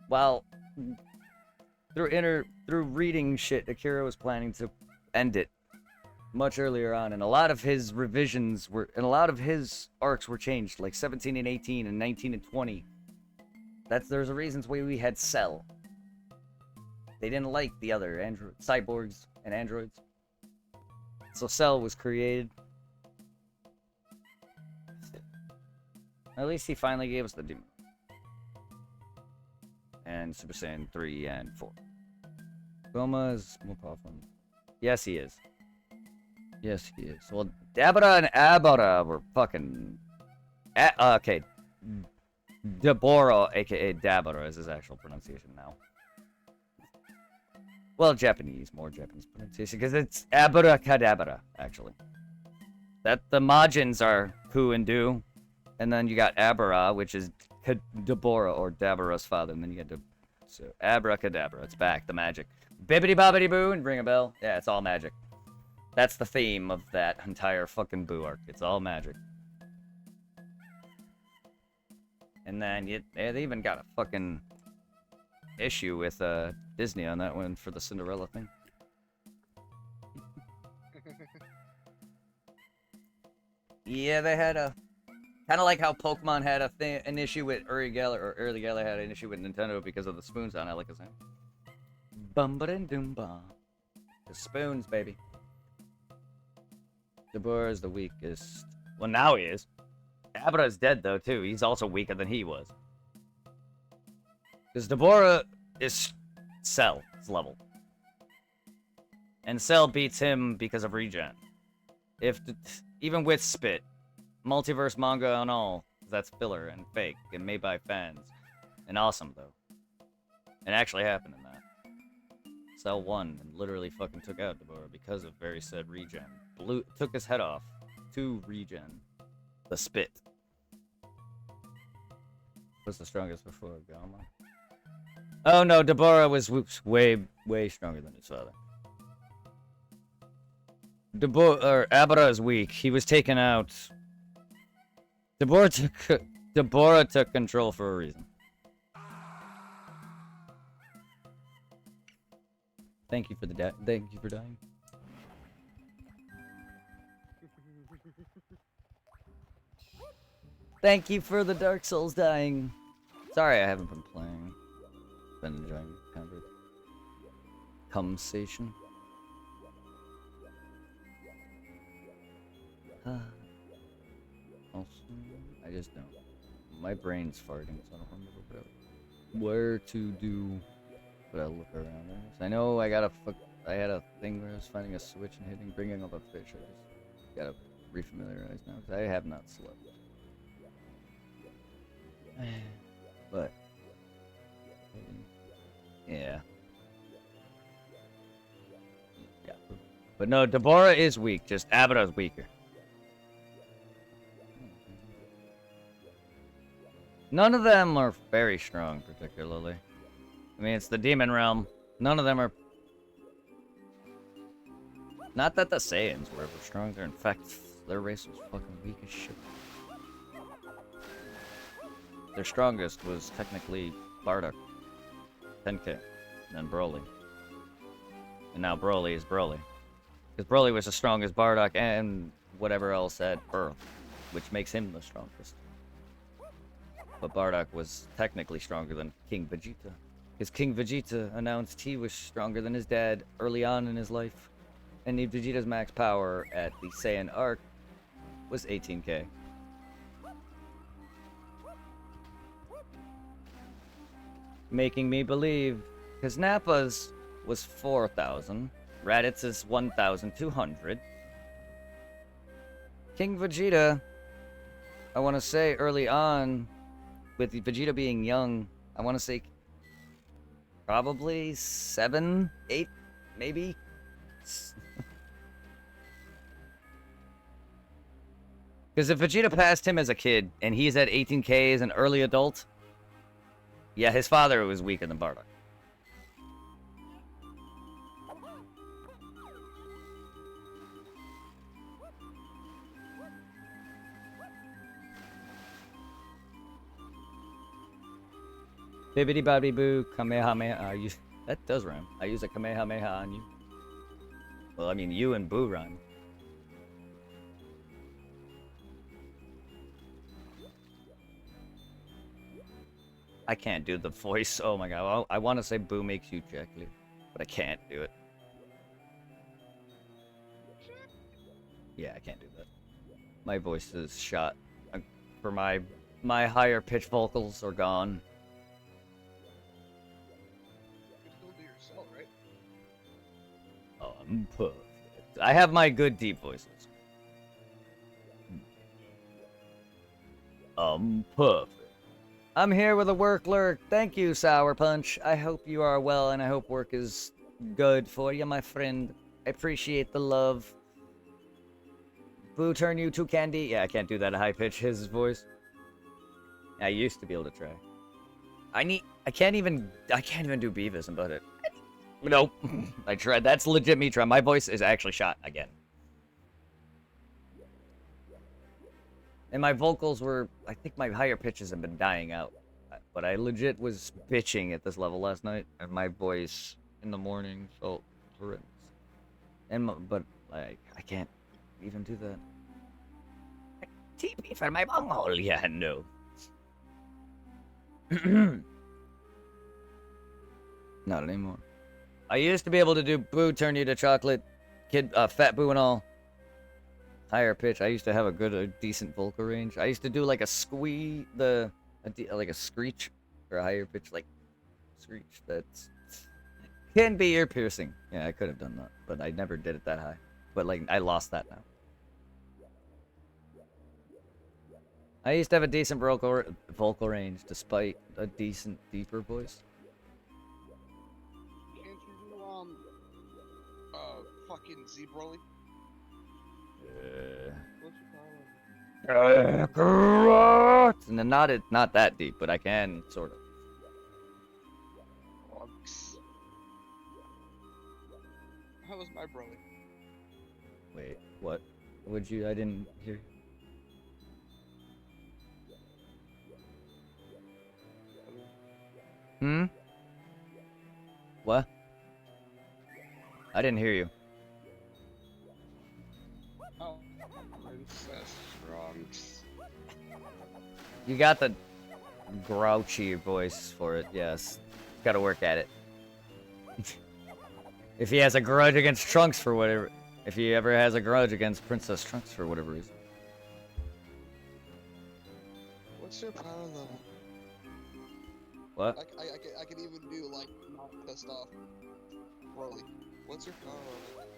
[SPEAKER 1] While... Through reading shit, Akira was planning to end it much earlier on, and a lot of his revisions and a lot of his arcs were changed, like 17 and 18 and 19 and 20. There's a reasons why we had Cell. They didn't like the other cyborgs and androids. So Cell was created. At least he finally gave us the Demon. And Super Saiyan 3 and 4. Goma is more powerful. Yes, he is. Yes, he is. Well, Dabara and Abara were fucking... okay. Daboro, aka Dabara, is his actual pronunciation now. Well, more Japanese pronunciation, because it's Abracadabra, actually. That the Majins are Ku and Do, and then you got Abara, which is Deborah or Dabara's father, and then you get so abracadabra. It's back, the magic. Bibbidi bobbidi boo, and ring a bell. Yeah, it's all magic. That's the theme of that entire fucking boo arc. It's all magic. And then they even got a fucking issue with Disney on that one for the Cinderella thing. Yeah, they had a kind of like how Pokemon had an issue with Uri Geller, or Uri Geller had an issue with Nintendo because of the spoons on Alakazam. Bum ba dum bum. The spoons, baby. Deborah is the weakest. Well, now he is. Abra is dead though too. He's also weaker than he was. Because Deborah is Cell's level. And Cell beats him because of regen. Even with Spit, multiverse manga and all, that's filler and fake and made by fans. And awesome though. It actually happened in that. Cell won and literally fucking took out Deborah because of very said regen. Took his head off to regen. The Spit was the strongest before Gamma. Oh no, Deborah was way stronger than his father. Abra is weak. He was taken out. Deborah took control for a reason. Thank you for thank you for dying. Thank you for the Dark Souls dying. Sorry, I haven't been playing. Been enjoying kind of a conversation. Also, I just don't. My brain's farting, so I don't remember where to do. But I'll look around. I know I had a thing where I was finding a switch and hitting, bringing up a fish. I just gotta refamiliarize now because I have not slept. But yeah. But no, Deborah is weak. Just Abada's weaker. None of them are very strong, particularly. I mean, it's the demon realm. None of them are. Not that the Saiyans were ever stronger. In fact, their race was fucking weak as shit. Their strongest was technically Bardock, 10k, and then Broly. And now Broly is Broly. Because Broly was as strong as Bardock and whatever else at Earth, which makes him the strongest. But Bardock was technically stronger than King Vegeta. Because King Vegeta announced he was stronger than his dad early on in his life. And Vegeta's max power at the Saiyan arc was 18k. Making me believe, because Nappa's was 4,000, Raditz's 1,200. King Vegeta, I want to say early on, with Vegeta being young, I want to say probably 7, 8, maybe? Because if Vegeta passed him as a kid, and he's at 18k as an early adult, yeah, his father was weaker than Bardock. Bibbidi bobbidi boo, Kamehameha. That does rhyme. I use a Kamehameha on you. Well, I mean, you and Boo rhyme. I can't do the voice. Oh my god. I want to say Boo makes you chocolate, but I can't do it. Yeah, I can't do that. My voice is shot. For my higher pitch vocals are gone.
[SPEAKER 2] You still do yourself, right?
[SPEAKER 1] Oh, I'm perfect. I have my good deep voices. I'm perfect. I'm here with a work lurk. Thank you, Sour Punch. I hope you are well, and I hope work is good for you, my friend. I appreciate the love. Boo, turn you to candy. Yeah, I can't do that high pitch. His voice. I used to be able to try. I can't even do Beavis about it. Nope. I tried. That's legit me trying. My voice is actually shot again. And my vocals were, I think my higher pitches have been dying out. But I legit was bitching at this level last night, and my voice in the morning felt horrendous. But, like, I can't even do that. TP for my bunghole. Yeah, no. Not anymore. I used to be able to do Boo Turn You to Chocolate, Fat Boo and all. Higher pitch. I used to have a decent vocal range. I used to do like a like a screech or a higher pitch, like screech. That's can be ear piercing. Yeah, I could have done that, but I never did it that high. But like, I lost that now. I used to have a decent vocal range, despite a decent deeper voice.
[SPEAKER 2] Can't you do fucking Z-Broly?
[SPEAKER 1] And not that deep, but I can sort of.
[SPEAKER 2] How was my Broly?
[SPEAKER 1] Wait, what? Would you? I didn't hear. Hmm? What? I didn't hear you.
[SPEAKER 2] Oh, Princess Trunks.
[SPEAKER 1] You got the grouchy voice for it, yes. Gotta work at it. If he has a grudge against Trunks for whatever... If he ever has a grudge against Princess Trunks for whatever reason.
[SPEAKER 2] What's your power level?
[SPEAKER 1] What?
[SPEAKER 2] I can even do, like, not pissed off Broly. What's your power level?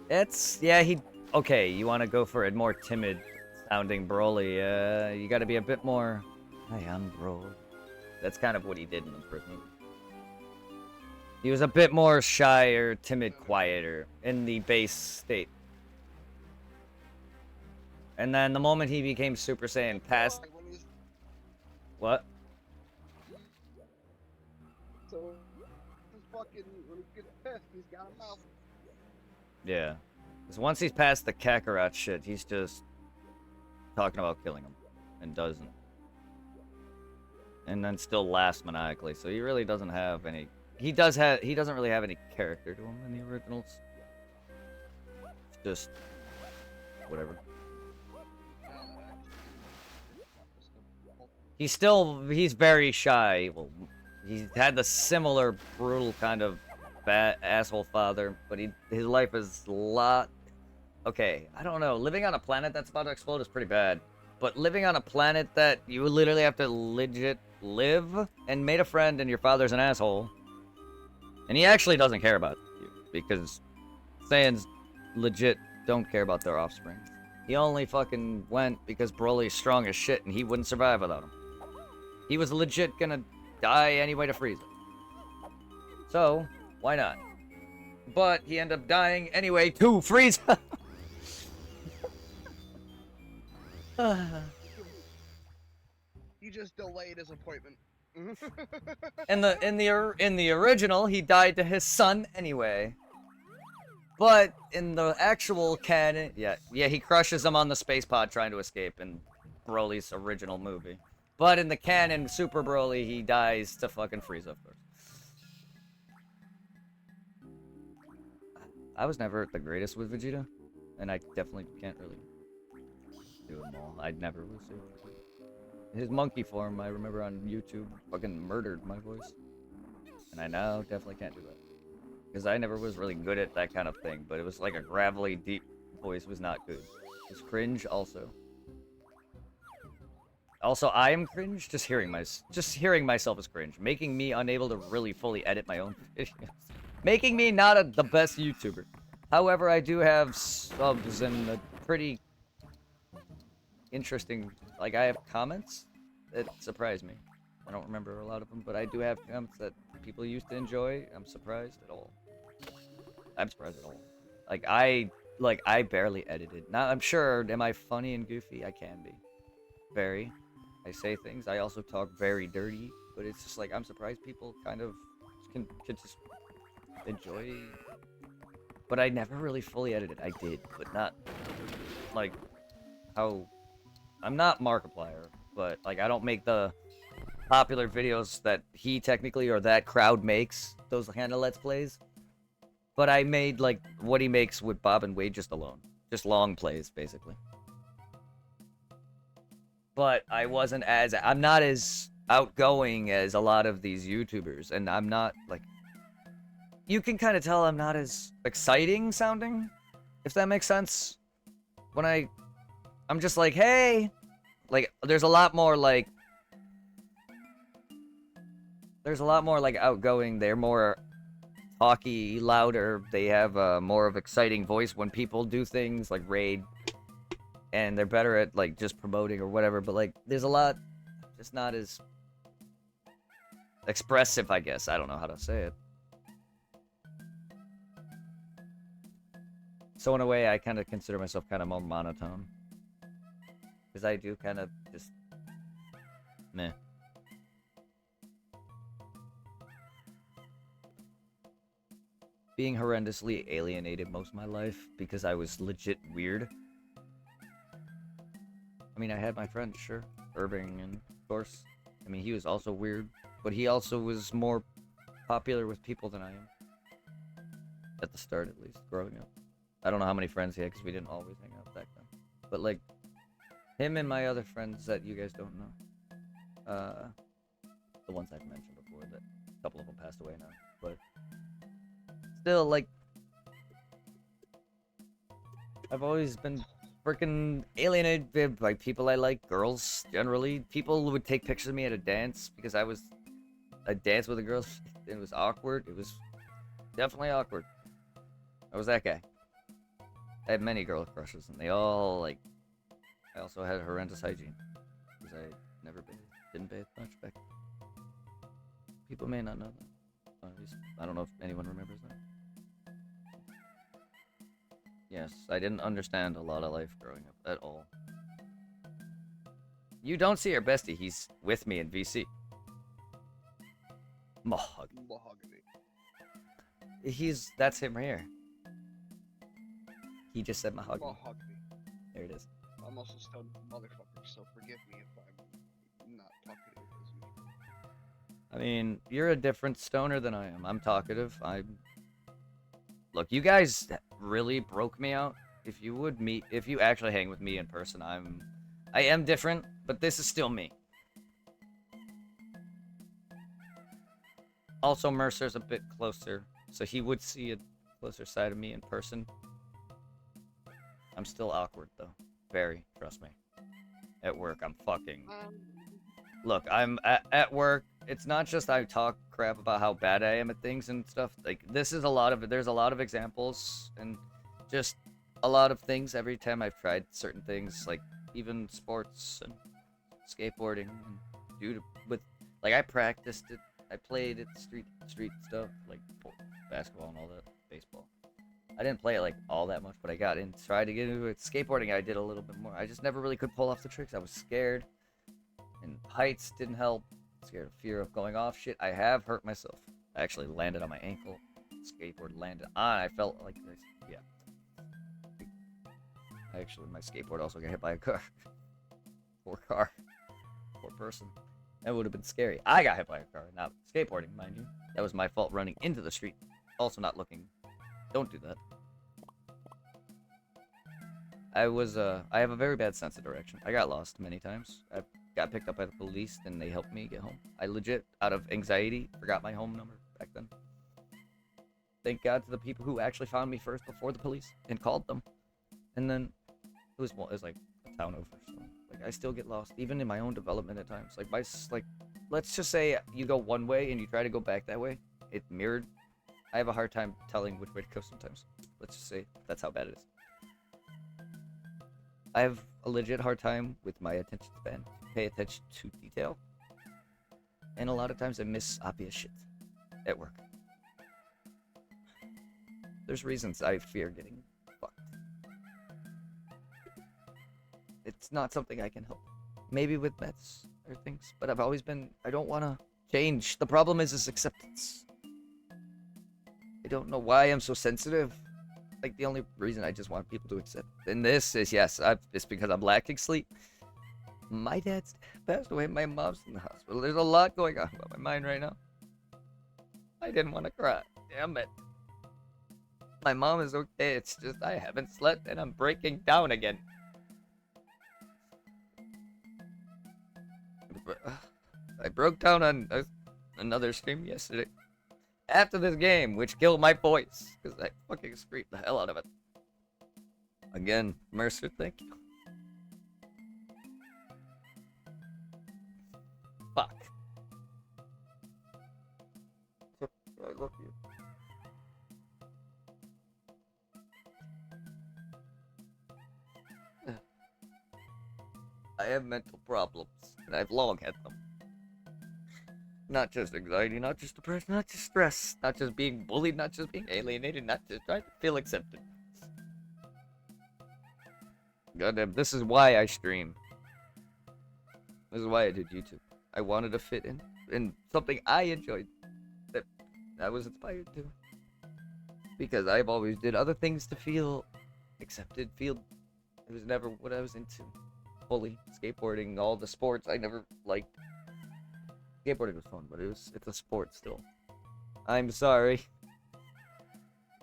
[SPEAKER 1] It's... Yeah, he... Okay, you want to go for a more timid sounding Broly. You gotta be a bit more... Hi, I'm Broly. That's kind of what he did in the first movie. He was a bit more shy, timid, quieter in the base state. And then the moment he became Super Saiyan past... What?
[SPEAKER 2] So, he's fucking, when he gets pissed, he's got a mouth.
[SPEAKER 1] Yeah. Because once he's past the Kakarot shit, he's just talking about killing him. And doesn't. And then still laughs maniacally, so he really doesn't have any... He doesn't really have any character to him in the originals. It's just... whatever. He's very shy. Well, he's had the similar brutal kind of bad asshole father, but his life is a lot... Okay, I don't know. Living on a planet that's about to explode is pretty bad. But living on a planet that you literally have to legit live and made a friend and your father's an asshole. And he actually doesn't care about you because Saiyans legit don't care about their offspring. He only fucking went because Broly's strong as shit and he wouldn't survive without him. He was legit gonna die anyway to Frieza. So, why not? But he ended up dying anyway to Frieza.
[SPEAKER 2] He just delayed his appointment.
[SPEAKER 1] in the original, he died to his son anyway. But in the actual canon, yeah, he crushes him on the space pod trying to escape in Broly's original movie. But in the canon, Super Broly, he dies to fucking Frieza, of course. I was never the greatest with Vegeta, and I definitely can't really do them all. I never was. His monkey form, I remember on YouTube, fucking murdered my voice. And I now definitely can't do that. Because I never was really good at that kind of thing, but it was like a gravelly, deep voice was not good. It was cringe also. Also, I am cringe, just hearing myself is cringe. Making me unable to really fully edit my own videos. Making me not the best YouTuber. However, I do have subs and a pretty interesting, like, I have comments that surprise me. I don't remember a lot of them, but I do have comments that people used to enjoy. I'm surprised at all. Like, I barely edited. Now, I'm sure, am I funny and goofy? I can be. Very. I say things. I also talk very dirty, but it's just like I'm surprised people kind of can just enjoy. But I never really fully edited. I did, but not like how. I'm not Markiplier, but like I don't make the popular videos that he technically or that crowd makes. Those kind of let's plays. But I made like what he makes with Bob and Wade just alone, just long plays basically. But I'm not as outgoing as a lot of these YouTubers, and I'm not like, you can kind of tell I'm not as exciting sounding, if that makes sense. When I'm just like, hey, like there's a lot more like outgoing. They're more talky, louder. They have a more of exciting voice when people do things like raid, and they're better at like just promoting or whatever. But like, there's a lot, just not as expressive, I guess. I don't know how to say it. So in a way, I kind of consider myself kind of more monotone, because I do kind of just meh. Being horrendously alienated most of my life because I was legit weird. I mean, I had my friends, sure, Irving, and of course, I mean, he was also weird, but he also was more popular with people than I am. At the start, at least, growing up. I don't know how many friends he had, because we didn't always hang out back then. But, like, him and my other friends that you guys don't know. The ones I've mentioned before, that a couple of them passed away now. But, still, like, I've always been freaking alienated by people I like, girls, generally. People would take pictures of me at a dance, because I danced with a girl. It was awkward. It was definitely awkward. I was that guy. I had many girl crushes, and they all, like, I also had horrendous hygiene, because I never didn't bathe much back then. People may not know that. At least, I don't know if anyone remembers that. Yes, I didn't understand a lot of life growing up at all. You don't see our bestie. He's with me in VC. Mahogany.
[SPEAKER 2] Mahogany.
[SPEAKER 1] That's him right here. He just said mahogany.
[SPEAKER 2] Mahogany.
[SPEAKER 1] There it is.
[SPEAKER 2] I'm also stoned motherfucker, so forgive me if I'm not talkative as usual.
[SPEAKER 1] I mean, you're a different stoner than I am. I'm talkative. Look, you guys really broke me out. If you actually hang with me in person, I am different, but this is still me. Also, Mercer's a bit closer, so he would see a closer side of me in person. I'm still awkward, though. Very, trust me. At work, I'm fucking... Look, I'm at work. It's not just I talk crap about how bad I am at things and stuff. Like, there's a lot of examples and just a lot of things every time I've tried certain things, like even sports and skateboarding and like I practiced it. I played it street stuff, like basketball and all that, baseball. I didn't play it like all that much, but I got in, tried to get into it. Skateboarding, I did a little bit more. I just never really could pull off the tricks. I was scared, and heights didn't help. Scared of fear of going off shit. I have hurt myself. I actually landed on my ankle. Skateboard landed on. I felt like this. Yeah. My skateboard also got hit by a car. Poor car. Poor person. That would have been scary. I got hit by a car, not skateboarding, mind you. That was my fault running into the street. Also not looking. Don't do that. I have a very bad sense of direction. I got lost many times. I got picked up by the police, and they helped me get home. I legit, out of anxiety, forgot my home number back then. Thank God to the people who actually found me first before the police and called them. And then it was like a town over, so like I still get lost, even in my own development at times. Like let's just say you go one way and you try to go back that way. It mirrored. I have a hard time telling which way to go sometimes. Let's just say that's how bad it is. I have a legit hard time with my attention span to pay attention to detail. And a lot of times I miss obvious shit at work. There's reasons I fear getting fucked. It's not something I can help. Maybe with meds. or things, but I've always been. I don't want to change. The problem is acceptance. I don't know why I'm so sensitive. Like the only reason I just want people to accept, and this is yes, it's because I'm lacking sleep. My dad's passed away. My mom's in the hospital. There's a lot going on about my mind right now. I didn't want to cry. Damn it. My mom is okay. It's just I haven't slept and I'm breaking down again. I broke down on another stream yesterday. After this game, which killed my voice, because I fucking screamed the hell out of it. Again, Mercer, thank you. Fuck. I love you. I have mental problems, and I've long had them. Not just anxiety, not just depression, not just stress, not just being bullied, not just being alienated, not just trying to feel accepted. Goddamn, this is why I stream. This is why I did YouTube. I wanted to fit in something I enjoyed, that I was inspired to. Because I've always did other things to feel accepted, it was never what I was into. Fully, skateboarding, all the sports I never liked. Skateboarding was fun, but it's a sport still. I'm sorry.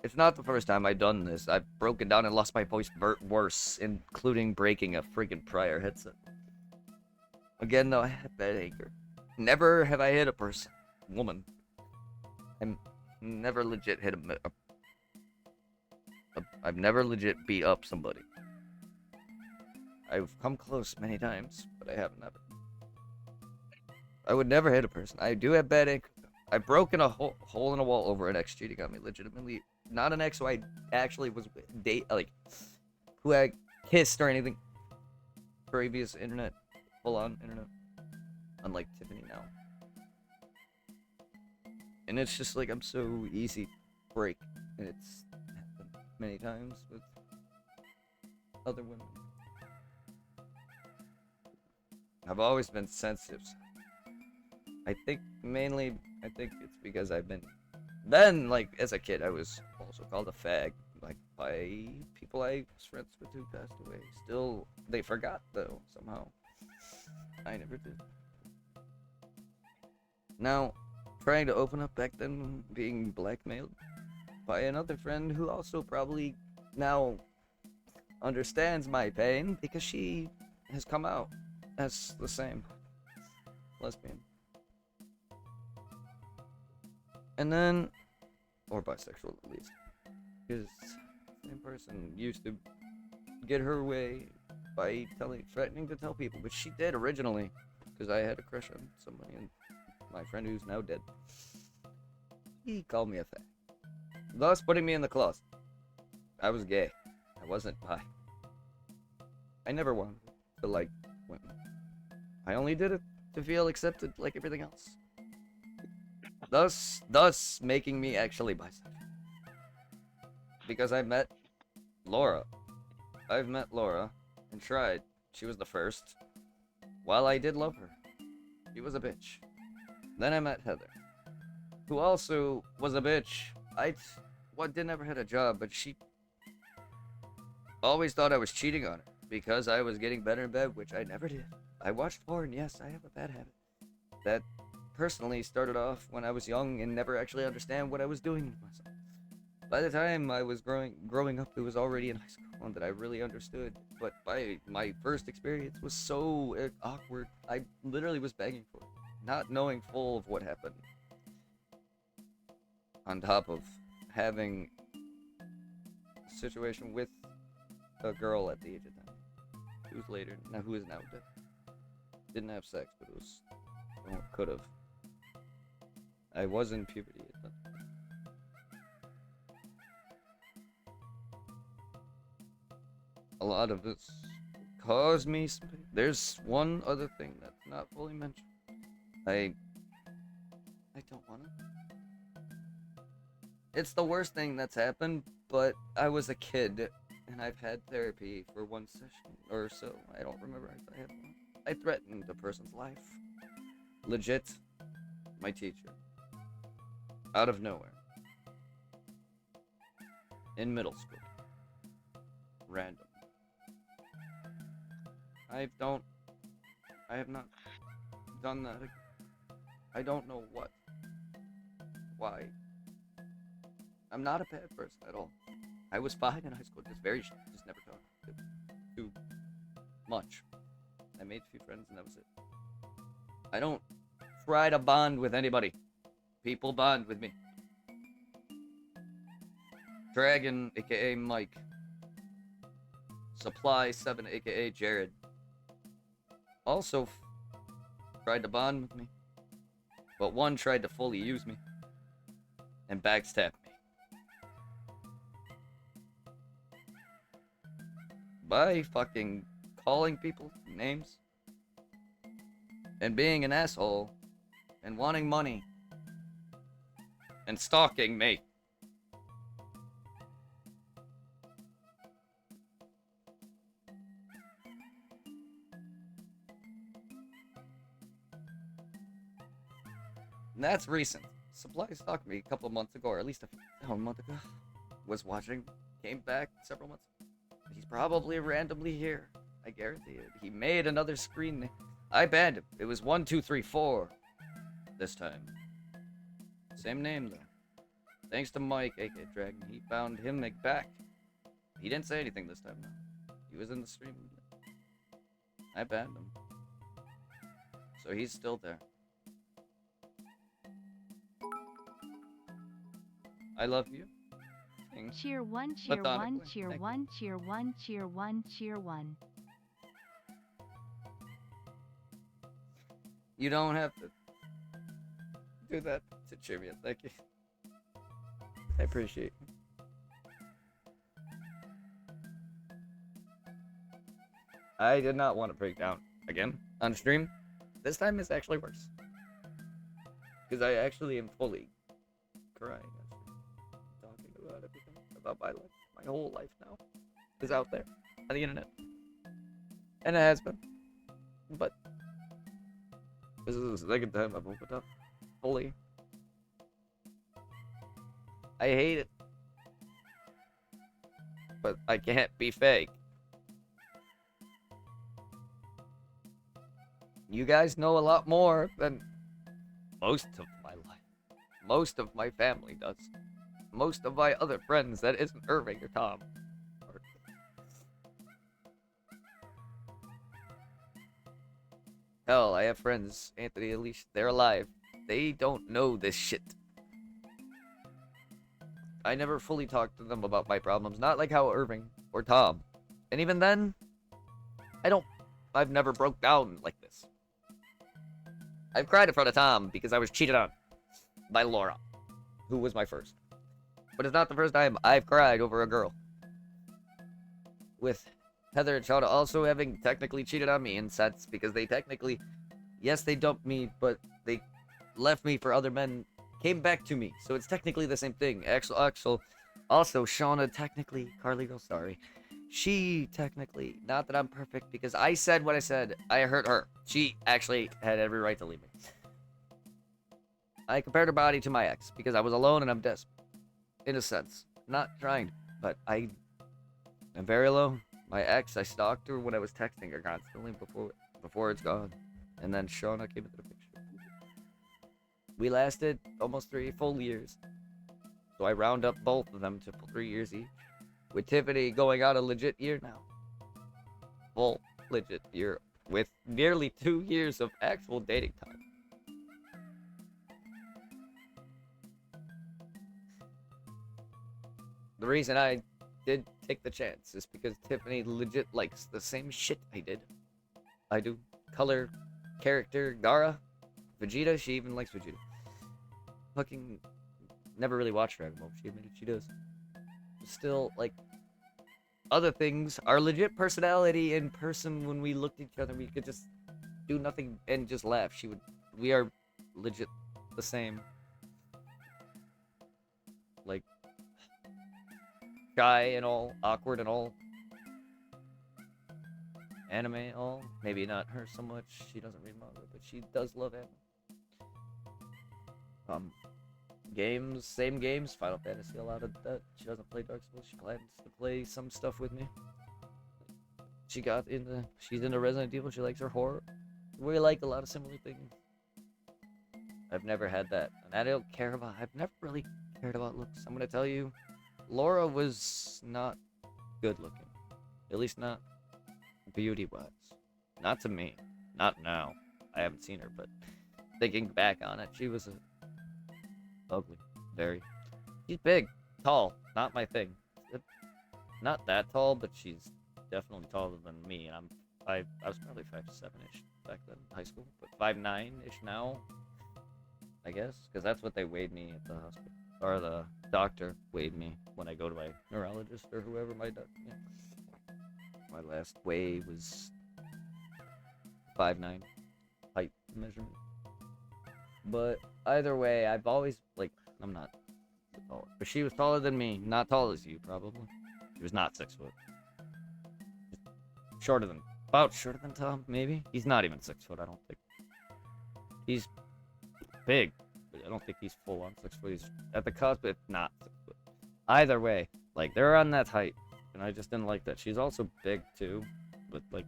[SPEAKER 1] It's not the first time I've done this. I've broken down and lost my voice worse, including breaking a freaking prior headset. Again, though, I have bad anger. Never have I hit a person, woman. I'm never legit hit I've never legit beat up somebody. I've come close many times, but I haven't ever. I would never hit a person. I do have bad anger. I've broken a hole in a wall over an ex cheating on me, legitimately. Not an ex who I actually was who I kissed or anything. Previous internet, full-on internet. Unlike Tiffany now. And it's just like, I'm so easy to break. And it's happened many times with other women. I've always been sensitive. I think it's because I've been. Then, like, as a kid, I was also called a fag, like, by people I was friends with who passed away. Still, they forgot, though, somehow. I never did. Now, trying to open up back then, being blackmailed by another friend who also probably now understands my pain because she has come out as the same lesbian. And then, or bisexual at least, because the same person used to get her way by threatening to tell people, which she did originally, because I had a crush on somebody, and my friend who's now dead, he called me a fag, thus putting me in the closet. I was gay. I wasn't bi. I never wanted to like women. I only did it to feel accepted like everything else. Thus making me actually bisexual. Because I met Laura. I've met Laura and tried. She was the first. While I did love her, she was a bitch. Then I met Heather, who also was a bitch. Didn't ever had a job, but she always thought I was cheating on her because I was getting better in bed, which I never did. I watched porn. Yes, I have a bad habit. That personally started off when I was young and never actually understand what I was doing with myself. By the time I was growing up, it was already in high school and that I really understood. But by my first experience was so awkward. I literally was begging for it, not knowing full of what happened. On top of having a situation with a girl at the age of 10, who is now dead. Didn't have sex, but it was, could have. I was in puberty at that time. A lot of this caused me some pain. There's one other thing that's not fully mentioned. I don't want to. It's the worst thing that's happened, but I was a kid, and I've had therapy for one session or so. I don't remember if I had one. I threatened a person's life. Legit, my teacher. Out of nowhere. In middle school. Random. I have not done that. I don't know what. Why. I'm not a bad person at all. I was fine in high school, just never talked too much. I made a few friends and that was it. I don't try to bond with anybody. People bond with me. Dragon, aka Mike. Supply 7, aka Jared. Also tried to bond with me. But one tried to fully use me. And backstab me. By fucking calling people names. And being an asshole. And wanting money. And stalking me. And that's recent. Supply stalked me a couple of months ago, or at least a month ago. Was watching, came back several months. He's probably randomly here. I guarantee it. He made another screen name. I banned him. It was 1234 this time. Same name though. Thanks to Mike, aka Dragon, he found him back. He didn't say anything this time though. He was in the stream. I banned him. So he's still there. I love you.
[SPEAKER 3] Cheer 1, cheer 1, cheer 1, cheer 1, cheer 1, cheer 1.
[SPEAKER 1] You don't have to do that to cheer me up. Thank you. I appreciate it. I did not want to break down again on stream. This time it's actually worse. Because I actually am fully crying. Talking about everything. About my life. My whole life now is out there on the internet. And it has been. But this is the second time I've opened up fully. I hate it. But I can't be fake. You guys know a lot more than most of my life. Most of my family does. Most of my other friends that isn't Irving or Tom. Hell, I have friends, Anthony, at least they're alive. They don't know this shit. I never fully talked to them about my problems, not like how Irving or Tom. And even then, I've never broke down like this. I've cried in front of Tom because I was cheated on by Laura, who was my first. But it's not the first time I've cried over a girl. With Heather and Shauna also having technically cheated on me in sets because they technically, yes, they dumped me, but they left me for other men, came back to me. So it's technically the same thing. Axel, also Shauna technically, Carlito, sorry. She technically, not that I'm perfect because I said what I said, I hurt her. She actually had every right to leave me. I compared her body to my ex because I was alone and I'm desperate. In a sense. Not trying, but I'm very alone. My ex, I stalked her when I was texting her constantly before it's gone. And then Shauna came into the picture. We lasted almost 3 full years. So I round up both of them to 3 years each. With Tiffany going on a legit year now. Full legit year. With nearly 2 years of actual dating time. The reason I did take the chance is because Tiffany legit likes the same shit I did. I do. Color, character, Gara, Vegeta, she even likes Vegeta. Fucking never really watched Dragon Ball, she admitted she does. Still, like, other things, our legit personality in person when we looked at each other, we could just do nothing and just laugh. We are legit the same. Like, shy and all, awkward and all. anime all. Maybe not her so much. She doesn't read manga, but she does love anime. Games, same games, Final Fantasy, a lot of that. She doesn't play Dark Souls. She plans to play some stuff with me. She's into Resident Evil. She likes her horror. We like a lot of similar things. I've never had that, and I don't care about. I've never really cared about looks. I'm gonna tell you, Laura was not good looking, at least not beauty-wise. Not to me. Not now. I haven't seen her, but thinking back on it, she was ugly. Very. She's big, tall. Not my thing. Not that tall, but she's definitely taller than me, and I was probably 5'7"-ish back then in high school, but 5'9"-ish now, I guess, because that's what they weighed me at the hospital, or the doctor weighed me when I go to my neurologist or whoever my doctor. Yeah. My last weigh was 5'9" height measurement. But either way, I've always, like, I'm not taller. But she was taller than me. Not tall as you, probably. She was not 6 foot. Shorter than Tom, maybe? He's not even 6 foot, I don't think. He's big, but I don't think he's full on 6 foot. He's at the cusp, but not 6 foot. Either way, like, they're on that height. And I just didn't like that. She's also big, too. But, like,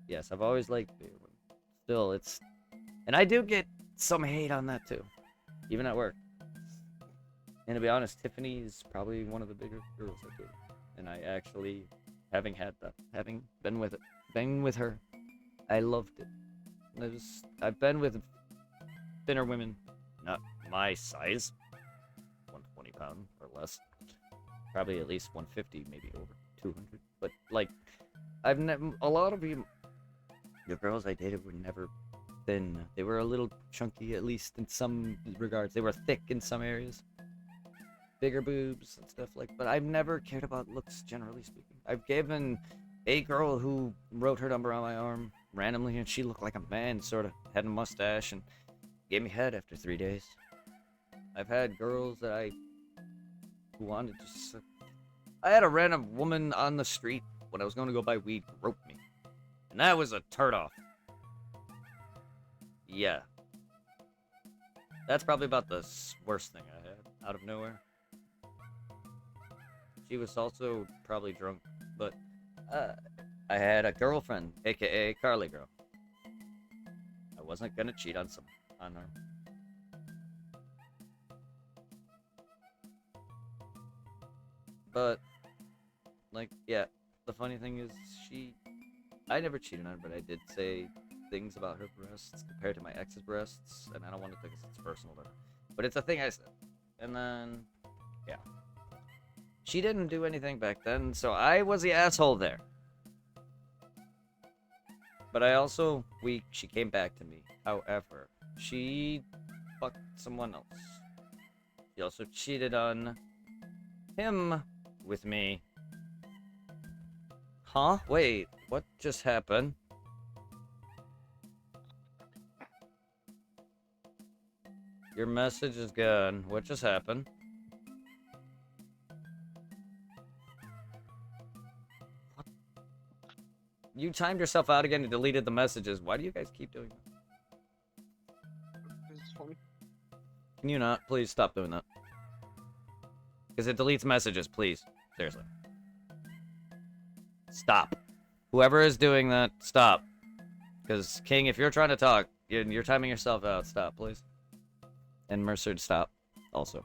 [SPEAKER 1] yes, I've always liked bigger women. Still, it's... And I do get some hate on that, too. Even at work. And to be honest, Tiffany is probably one of the bigger girls I did. And I actually, having been with her, I loved it. I've been with thinner women, not my size, 120 pounds or less. Probably at least 150, maybe over 200. But, like, a lot of the girls I dated were never thin. They were a little chunky, at least in some regards. They were thick in some areas. Bigger boobs and stuff like, but I've never cared about looks, generally speaking. I've given a girl who wrote her number on my arm randomly, and she looked like a man, sort of, had a mustache, and gave me head after 3 days. I've had girls that who wanted to I had a random woman on the street when I was going to go buy weed rope me. And that was a turd-off. Yeah. That's probably about the worst thing I had, out of nowhere. She was also probably drunk, but I had a girlfriend, aka Carly girl. I wasn't gonna cheat on her. But, like, yeah, the funny thing is I never cheated on her, but I did say things about her breasts compared to my ex's breasts, and I don't want to think it's personal to her. But it's a thing I said. And then, yeah. She didn't do anything back then, so I was the asshole there. But I also, she came back to me. However, she fucked someone else. She also cheated on him with me. Huh? Wait, what just happened? Your message is gone. What just happened? What? You timed yourself out again and deleted the messages. Why do you guys keep doing that?
[SPEAKER 2] It's funny.
[SPEAKER 1] Can you not? Please stop doing that. Because it deletes messages, please. Seriously. Stop. Whoever is doing that, stop. Because, King, if you're trying to talk, you're timing yourself out. Stop, please. And Mercer, stop. Also.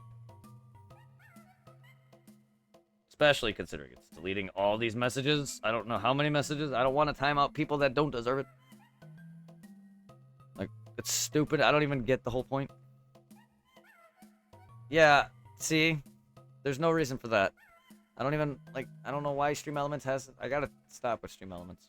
[SPEAKER 1] Especially considering it's deleting all these messages. I don't know how many messages. I don't want to time out people that don't deserve it. Like, it's stupid. I don't even get the whole point. Yeah, see? There's no reason for that. I don't even, like, I don't know why Stream Elements has it. I gotta stop with Stream Elements.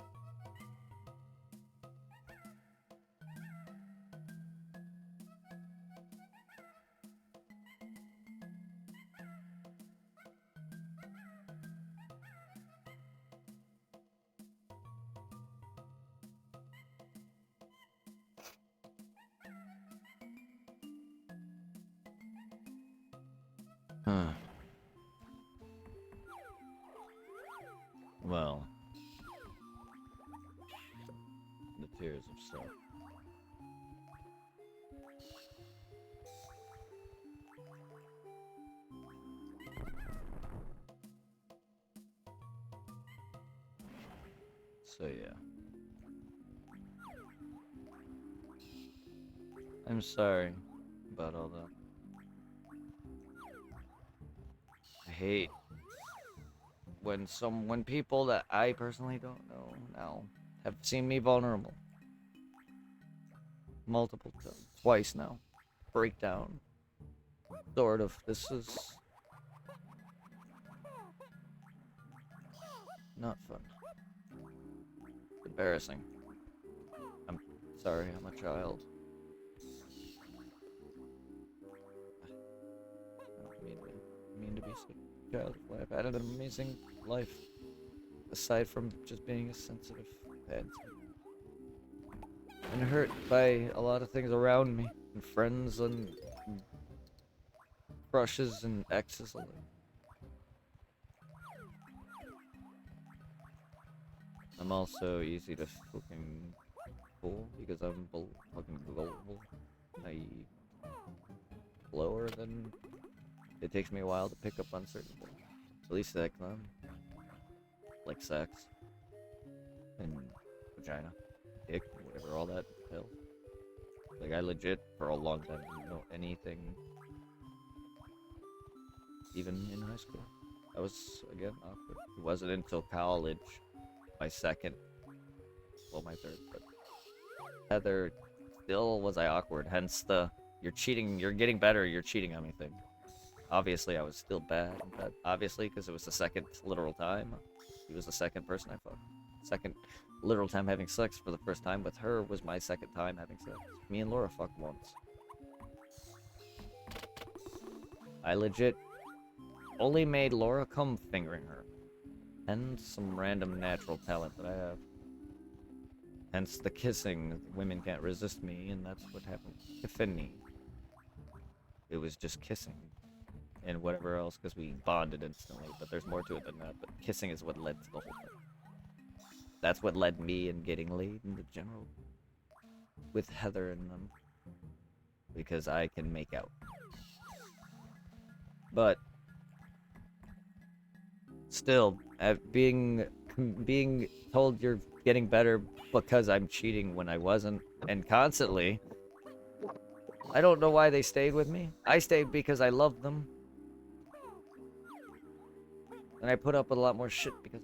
[SPEAKER 1] Well. years of stuff. So yeah. I'm sorry about all that. I hate when people that I personally don't know now have seen me vulnerable. Multiple times. Twice now. Breakdown. Sort of. This is not fun. Embarrassing. I'm sorry, I'm a child. I don't mean to be so childish. I've had an amazing life. Aside from just being a sensitive pansy. And hurt by a lot of things around me. And friends and crushes and exes alike. I'm also easy to fucking fool because I'm fucking gullible, naive, slower than it takes me a while to pick up on certain things. At least that can. Like sex and vagina, dick, whatever, all that hell. Like I legit for a long time didn't know anything. Even in high school, I was again awkward. It wasn't until college, my third, but Heather still was I awkward. Hence the you're cheating, you're getting better, you're cheating on me thing. Obviously, I was still bad. Obviously, because it was the second literal time. He was the second person I fucked. Second literal time having sex for the first time with her was my second time having sex. Me and Laura fucked once. I legit only made Laura come fingering her. And some random natural talent that I have. Hence the kissing. Women can't resist me, and that's what happened. Tiffany. It was just kissing. And whatever else, because we bonded instantly, but there's more to it than that. But kissing is what led to the whole thing. That's what led me in getting laid in the general. With Heather and them. Because I can make out. But still, being told you're getting better because I'm cheating when I wasn't, and constantly, I don't know why they stayed with me. I stayed because I loved them. And I put up with a lot more shit because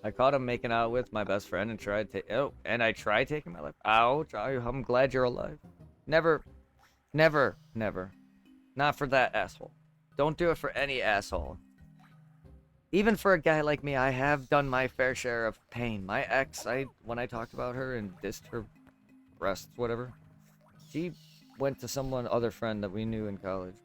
[SPEAKER 1] I caught him making out with my best friend and tried taking my life. Ouch, I'm glad you're alive. Never. Not for that asshole. Don't do it for any asshole. Even for a guy like me, I have done my fair share of pain. My ex, when I talked about her and dissed her breasts, whatever, she went to other friend that we knew in college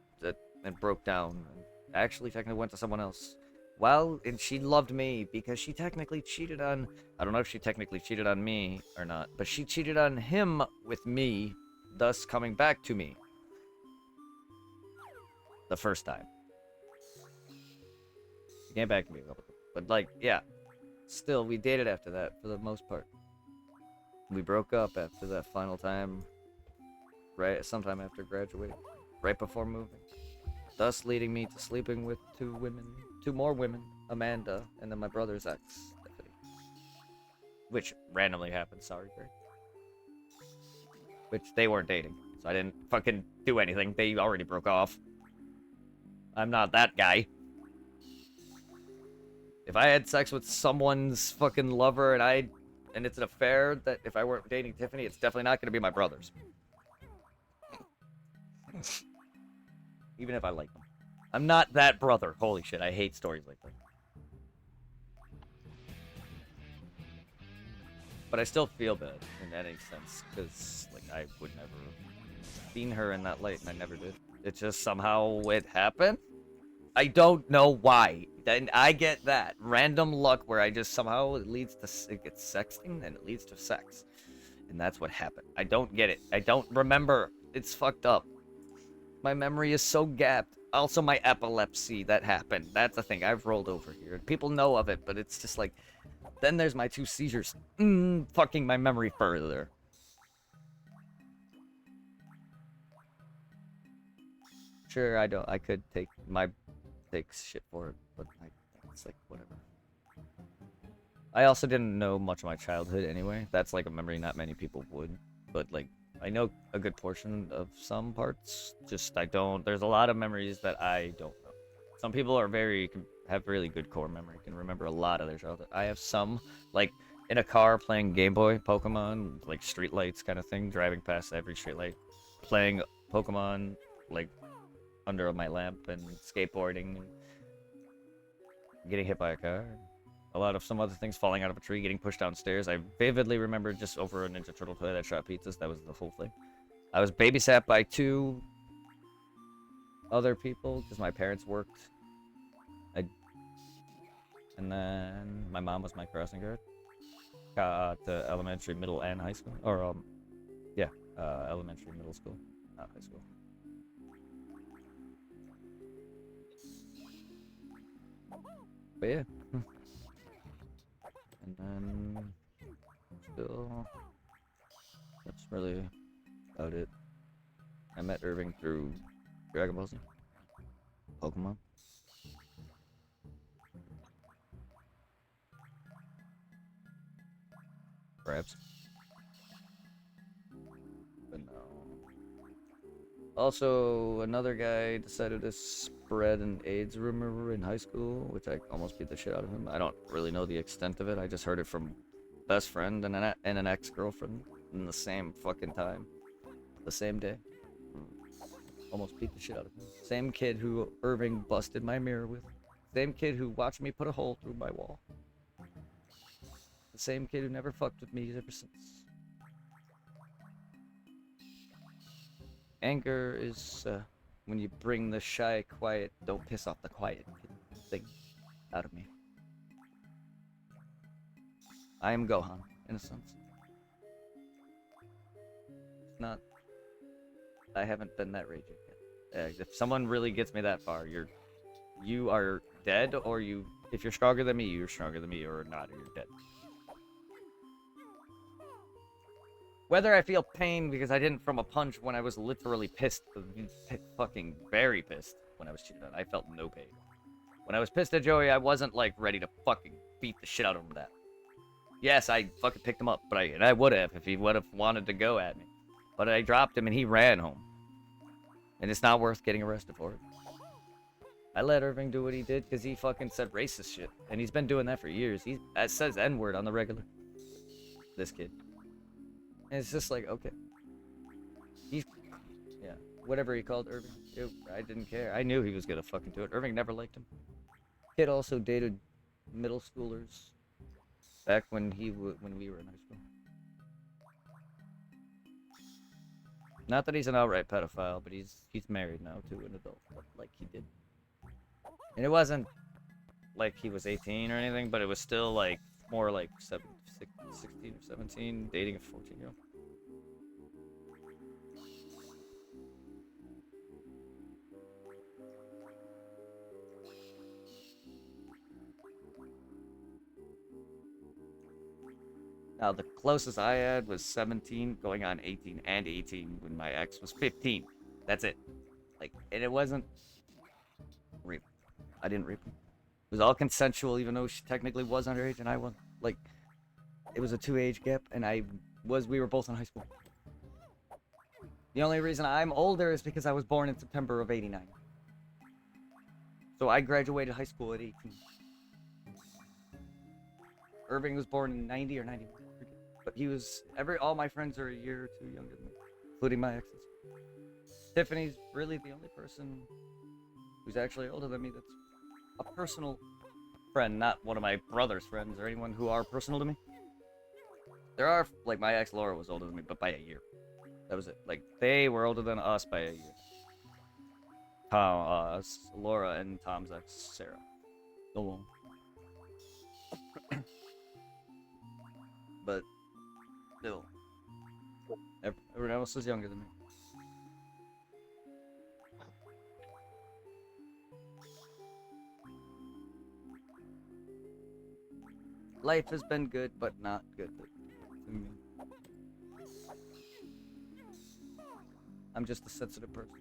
[SPEAKER 1] and broke down. And actually, technically went to someone else. And she loved me because she technically cheated on. I don't know if she technically cheated on me or not, but she cheated on him with me, thus coming back to me. The first time. She came back to me, but like, yeah. Still, we dated after that for the most part. We broke up after that final time, sometime after graduating, right before moving. Thus leading me to sleeping with two more women, Amanda, and then my brother's ex, Stephanie. Which randomly happened, sorry, Greg. Which they weren't dating, so I didn't fucking do anything. They already broke off. I'm not that guy. If I had sex with someone's fucking lover and it's an affair, that if I weren't dating Tiffany, it's definitely not going to be my brother's. Even if I like them. I'm not that brother. Holy shit, I hate stories like that. But I still feel bad in any sense, because like I would never have seen her in that light, and I never did. It just somehow it happened. I don't know why. Then I get that random luck where I just somehow it gets sexting and it leads to sex, and that's what happened. I don't get it. I don't remember. It's fucked up. My memory is so gapped. also my epilepsy that happened. That's the thing. I've rolled over here. People know of it, but it's just like, then there's my 2 seizures. Fucking my memory further. Sure, I could take shit for it, but it's like, whatever. I also didn't know much of my childhood anyway. That's like a memory not many people would. But like, I know a good portion of some parts. Just there's a lot of memories that I don't know. Some people have really good core memory, can remember a lot of their childhood. I have some, like, in a car playing Game Boy Pokemon, like streetlights kind of thing, driving past every streetlight, playing Pokemon, like, under my lamp, and skateboarding, and getting hit by a car. A lot of some other things, falling out of a tree, getting pushed downstairs. I vividly remember just over a Ninja Turtle toy that shot pizzas. That was the whole thing. I was babysat by 2 other people because my parents worked. And then my mom was my crossing guard to elementary, middle, and high school. Or, yeah, elementary, middle school, not high school. But yeah. And then still, that's really about it. I met Irving through Dragon Ball Z, Pokemon. Perhaps. But no. Also, another guy decided to spread an AIDS rumor in high school, which I almost beat the shit out of him. I don't really know the extent of it. I just heard it from best friend and an ex-girlfriend in the same fucking time, the same day. Almost beat the shit out of him. Same kid who Irving busted my mirror with. Same kid who watched me put a hole through my wall. The same kid who never fucked with me ever since. Anger is when you bring the shy, quiet, don't piss off the quiet thing out of me. I am Gohan, in a sense. It's not. I haven't been that raging yet. If someone really gets me that far, you are dead, or if you're stronger than me, you're stronger than me, or not, or you're dead. Whether I feel pain because I didn't from a punch when I was literally pissed, fucking very pissed when I was cheated on, I felt no pain. When I was pissed at Joey, I wasn't like ready to fucking beat the shit out of him. That. Yes, I fucking picked him up, but I would have if he would have wanted to go at me. But I dropped him and he ran home. And it's not worth getting arrested for it. I let Irving do what he did because he fucking said racist shit. And he's been doing that for years. He says N-word on the regular. This kid. And it's just like, okay. Yeah, whatever he called Irving. I didn't care. I knew he was gonna fucking do it. Irving never liked him. Kid also dated middle schoolers back when when we were in high school. Not that he's an outright pedophile, but he's married now to an adult, like he did. And it wasn't like he was 18 or anything, but it was still like more like 16 or 17, dating a 14-year-old. Now, the closest I had was 17, going on 18, and 18 when my ex was 15. That's it. Like, and it wasn't rape. I didn't rape him. It was all consensual, even though she technically was underage, and I was, like, it was a 2-age gap, and we were both in high school. The only reason I'm older is because I was born in September of 89. So I graduated high school at 18. Irving was born in 90 or 91. But he was, all my friends are a year or two younger than me, including my exes. Tiffany's really the only person who's actually older than me that's a personal friend, not one of my brother's friends or anyone who are personal to me. There are, like, my ex Laura was older than me, but by a year. That was it. Like, they were older than us by a year. Laura and Tom's ex, Sarah. Alone. But still, everyone else is younger than me. Life has been good, but not good to me. I'm just a sensitive person.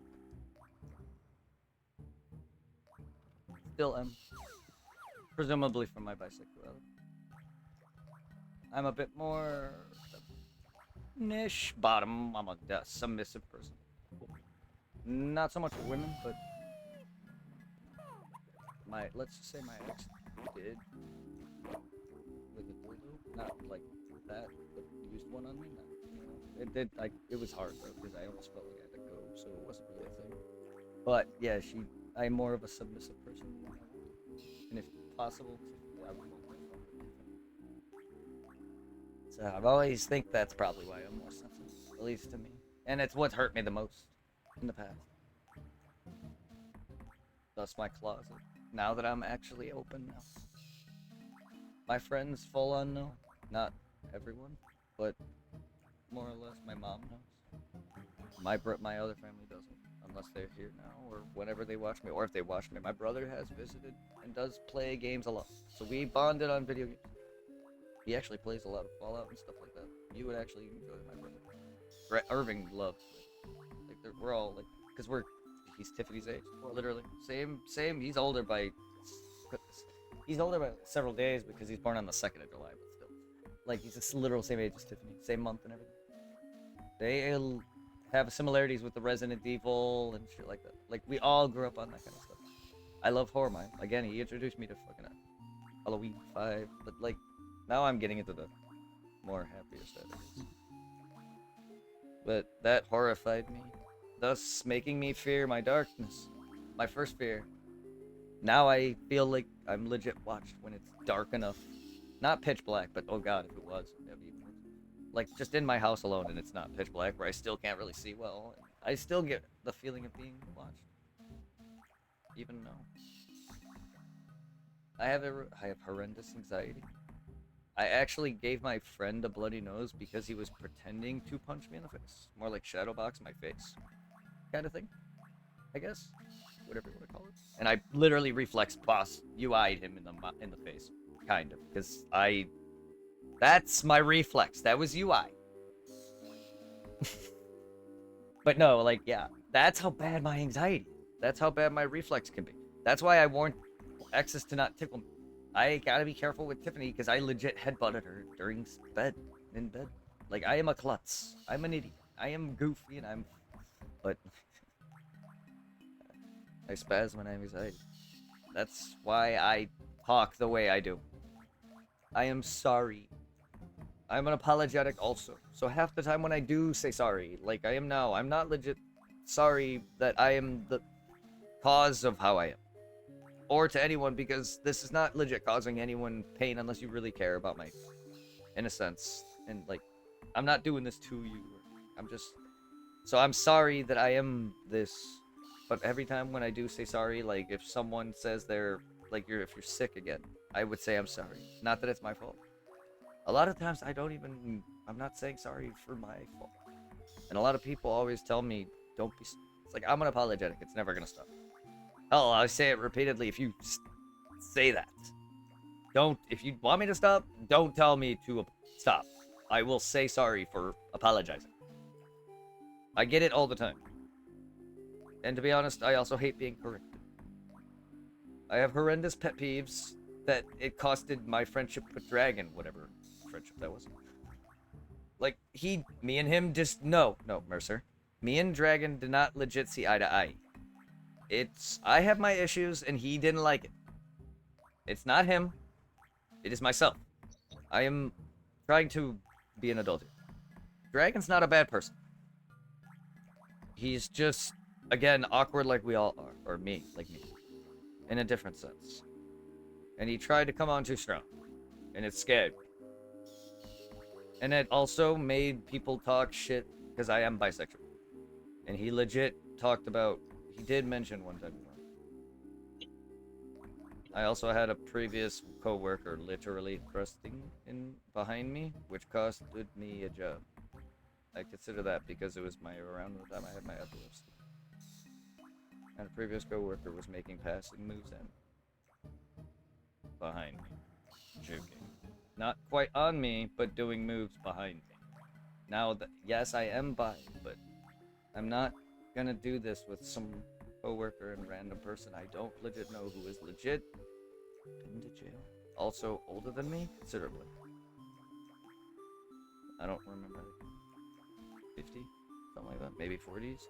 [SPEAKER 1] Still am. Presumably from my bisexuality. I'm a bit more niche bottom. I'm a submissive person. Not so much for women, but let's just say my ex did with a dildo, not like that, but used one on me. Not, it did. It was hard though because I almost felt like I had to go, so it wasn't really a thing. But yeah, I'm more of a submissive person, and if possible, I would want my phone to be different. So I've always think that's probably why I'm more sensitive, at least to me, and it's what hurt me the most in the past. Thus my closet. Now that I'm actually open now. My friends full on know. Not everyone, but more or less my mom knows. My other family doesn't, unless they're here now or whenever they watch me, or if they watch me. My brother has visited and does play games a lot, so we bonded on video games. He actually plays a lot of Fallout and stuff like that. You would actually enjoy my brother. Irving loves it. Like we're all like, cause he's Tiffany's age, literally. Same. He's older by several days because he's born on the 2nd of July, but still, like he's the literal same age as Tiffany, same month and everything. They have similarities with the Resident Evil and shit like that. Like we all grew up on that kind of stuff. I love horror. Again, he introduced me to fucking Halloween 5, but like now I'm getting into the more happier side of it. But that horrified me, thus making me fear my darkness. My first fear. Now I feel like I'm legit watched when it's dark enough. Not pitch black, but oh god, if it was, that'd be even worse. Like just in my house alone and it's not pitch black where I still can't really see well. I still get the feeling of being watched. Even though I have horrendous anxiety. I actually gave my friend a bloody nose because he was pretending to punch me in the face. More like shadowbox my face. Kind of thing. I guess. Whatever you want to call it. And I literally reflex boss UI'd him in the face. Kind of. Because that's my reflex. That was UI. But no, like, yeah. That's how bad my anxiety is. That's how bad my reflex can be. That's why I warned exes to not tickle me. I gotta be careful with Tiffany because I legit headbutted her during in bed. Like, I am a klutz. I'm an idiot. I am goofy and but I spasm when I have anxiety. That's why I talk the way I do. I am sorry. I'm an apologetic also. So half the time when I do say sorry, like I am now, I'm not legit sorry that I am the cause of how I am. Or to anyone, because this is not legit causing anyone pain unless you really care about my innocence. And like, I'm not doing this to you. So I'm sorry that I am this. But every time when I do say sorry, like if someone says if you're sick again, I would say I'm sorry. Not that it's my fault. A lot of times I'm not saying sorry for my fault. And a lot of people always tell me, don't be, it's like, I'm unapologetic. It's never gonna stop. Hell, I say it repeatedly. If you say that, if you want me to stop, don't tell me to stop. I will say sorry for apologizing. I get it all the time. And to be honest, I also hate being corrected. I have horrendous pet peeves that it costed my friendship with Dragon, whatever friendship that was. Like, me and him just, no, Mercer. Me and Dragon did not legit see eye to eye. I have my issues, and he didn't like it. It's not him. It is myself. I am trying to be an adult here. Dragon's not a bad person. He's just, again, awkward like we all are. Or me, like me. In a different sense. And he tried to come on too strong. And it scared me. And it also made people talk shit because I am bisexual. And he legit talked about, he did mention one time. I also had a previous co-worker literally thrusting in behind me, which costed me a job. I consider that because it was around the time I had my epilepsy. And a previous co-worker was making passing moves at me. Behind me. Joking. Not quite on me, but doing moves behind me. Now, yes, I am bi, but I'm not gonna do this with some coworker and random person I don't legit know who is legit been to jail. Also older than me, considerably. I don't remember. 50? Something like that. Maybe 40s?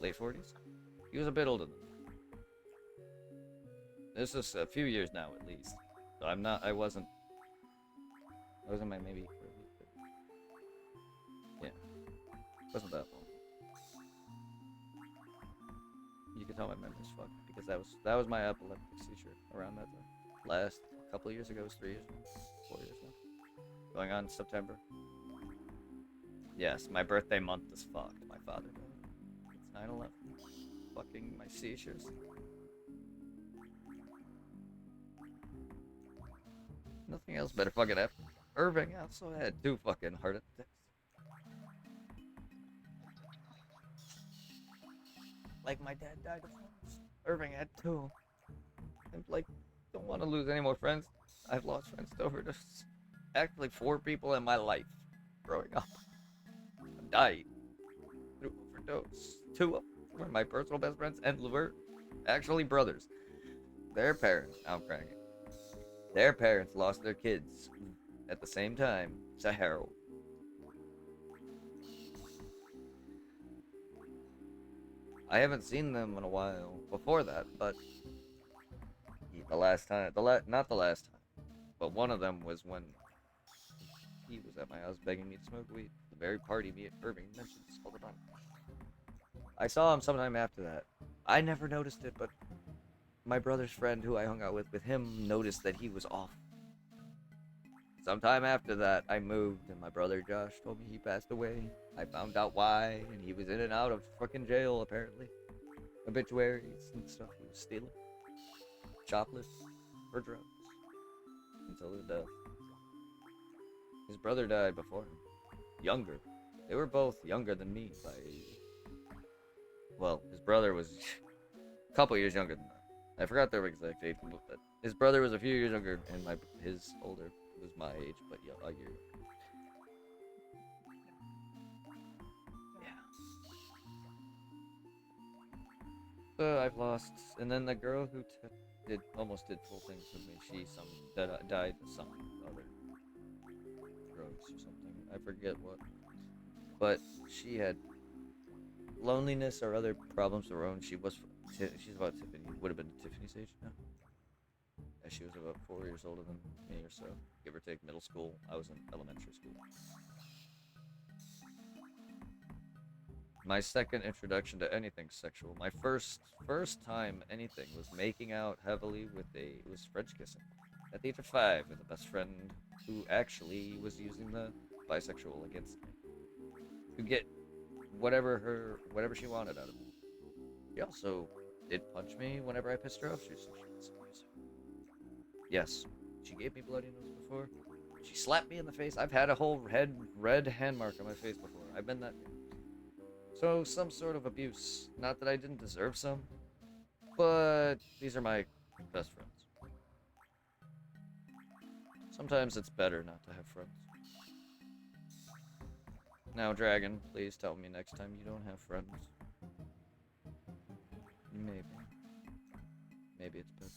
[SPEAKER 1] Late 40s? He was a bit older than me. This is a few years now, at least. So I wasn't my maybe early, but yeah. Wasn't that long. You can tell my memory's fucked because that was my epileptic seizure around that time. Last couple of years ago, it was 3 years, 4 years now. Going on September. Yes, my birthday month is fucked. My father died. It's 9/11. Fucking my seizures. Nothing else better fucking happen. Irving also had 2 fucking heart attacks. Like my dad died of once. Irving had 2. I'm like, don't want to lose any more friends. I've lost friends to overdose. Actually, 4 people in my life growing up died through overdose. 2 of them were my personal best friends and were actually brothers. Their parents, now I'm crying. Their parents lost their kids at the same time to heroin. I haven't seen them in a while before that, but the last time, not the last time, but one of them was when he was at my house begging me to smoke weed. The very party me at Irving mentioned all the time. I saw him sometime after that. I never noticed it, but my brother's friend who I hung out with him noticed that he was off. Sometime after that, I moved, and my brother Josh told me he passed away. I found out why, and he was in and out of fucking jail, apparently. Obituaries and stuff he was stealing. Shoplifting for drugs. Until his death. His brother died before him. Younger. They were both younger than me by... Well, his brother was a couple years younger than that. I forgot their exact age, but his brother was a few years younger, and his older was my age, but yeah, a year. Yeah. I've lost, and then the girl who almost did full things with me, she died of some other drugs or something. I forget what, but she had loneliness or other problems of her own. She's about Tiffany. Would have been Tiffany's age now. She was about 4 years older than me or so, give or take middle school. I was in elementary school. My second introduction to anything sexual, my first time anything was making out heavily it was French kissing. At the age of 5 with a best friend who actually was using the bisexual against me. To get whatever she wanted out of me. She also did punch me whenever I pissed her off. She was Yes, she gave me bloody nose before. She slapped me in the face. I've had a whole red hand mark on my face before. I've been that. So, some sort of abuse. Not that I didn't deserve some, but these are my best friends. Sometimes it's better not to have friends. Now, Dragon, please tell me next time you don't have friends. Maybe. Maybe it's better.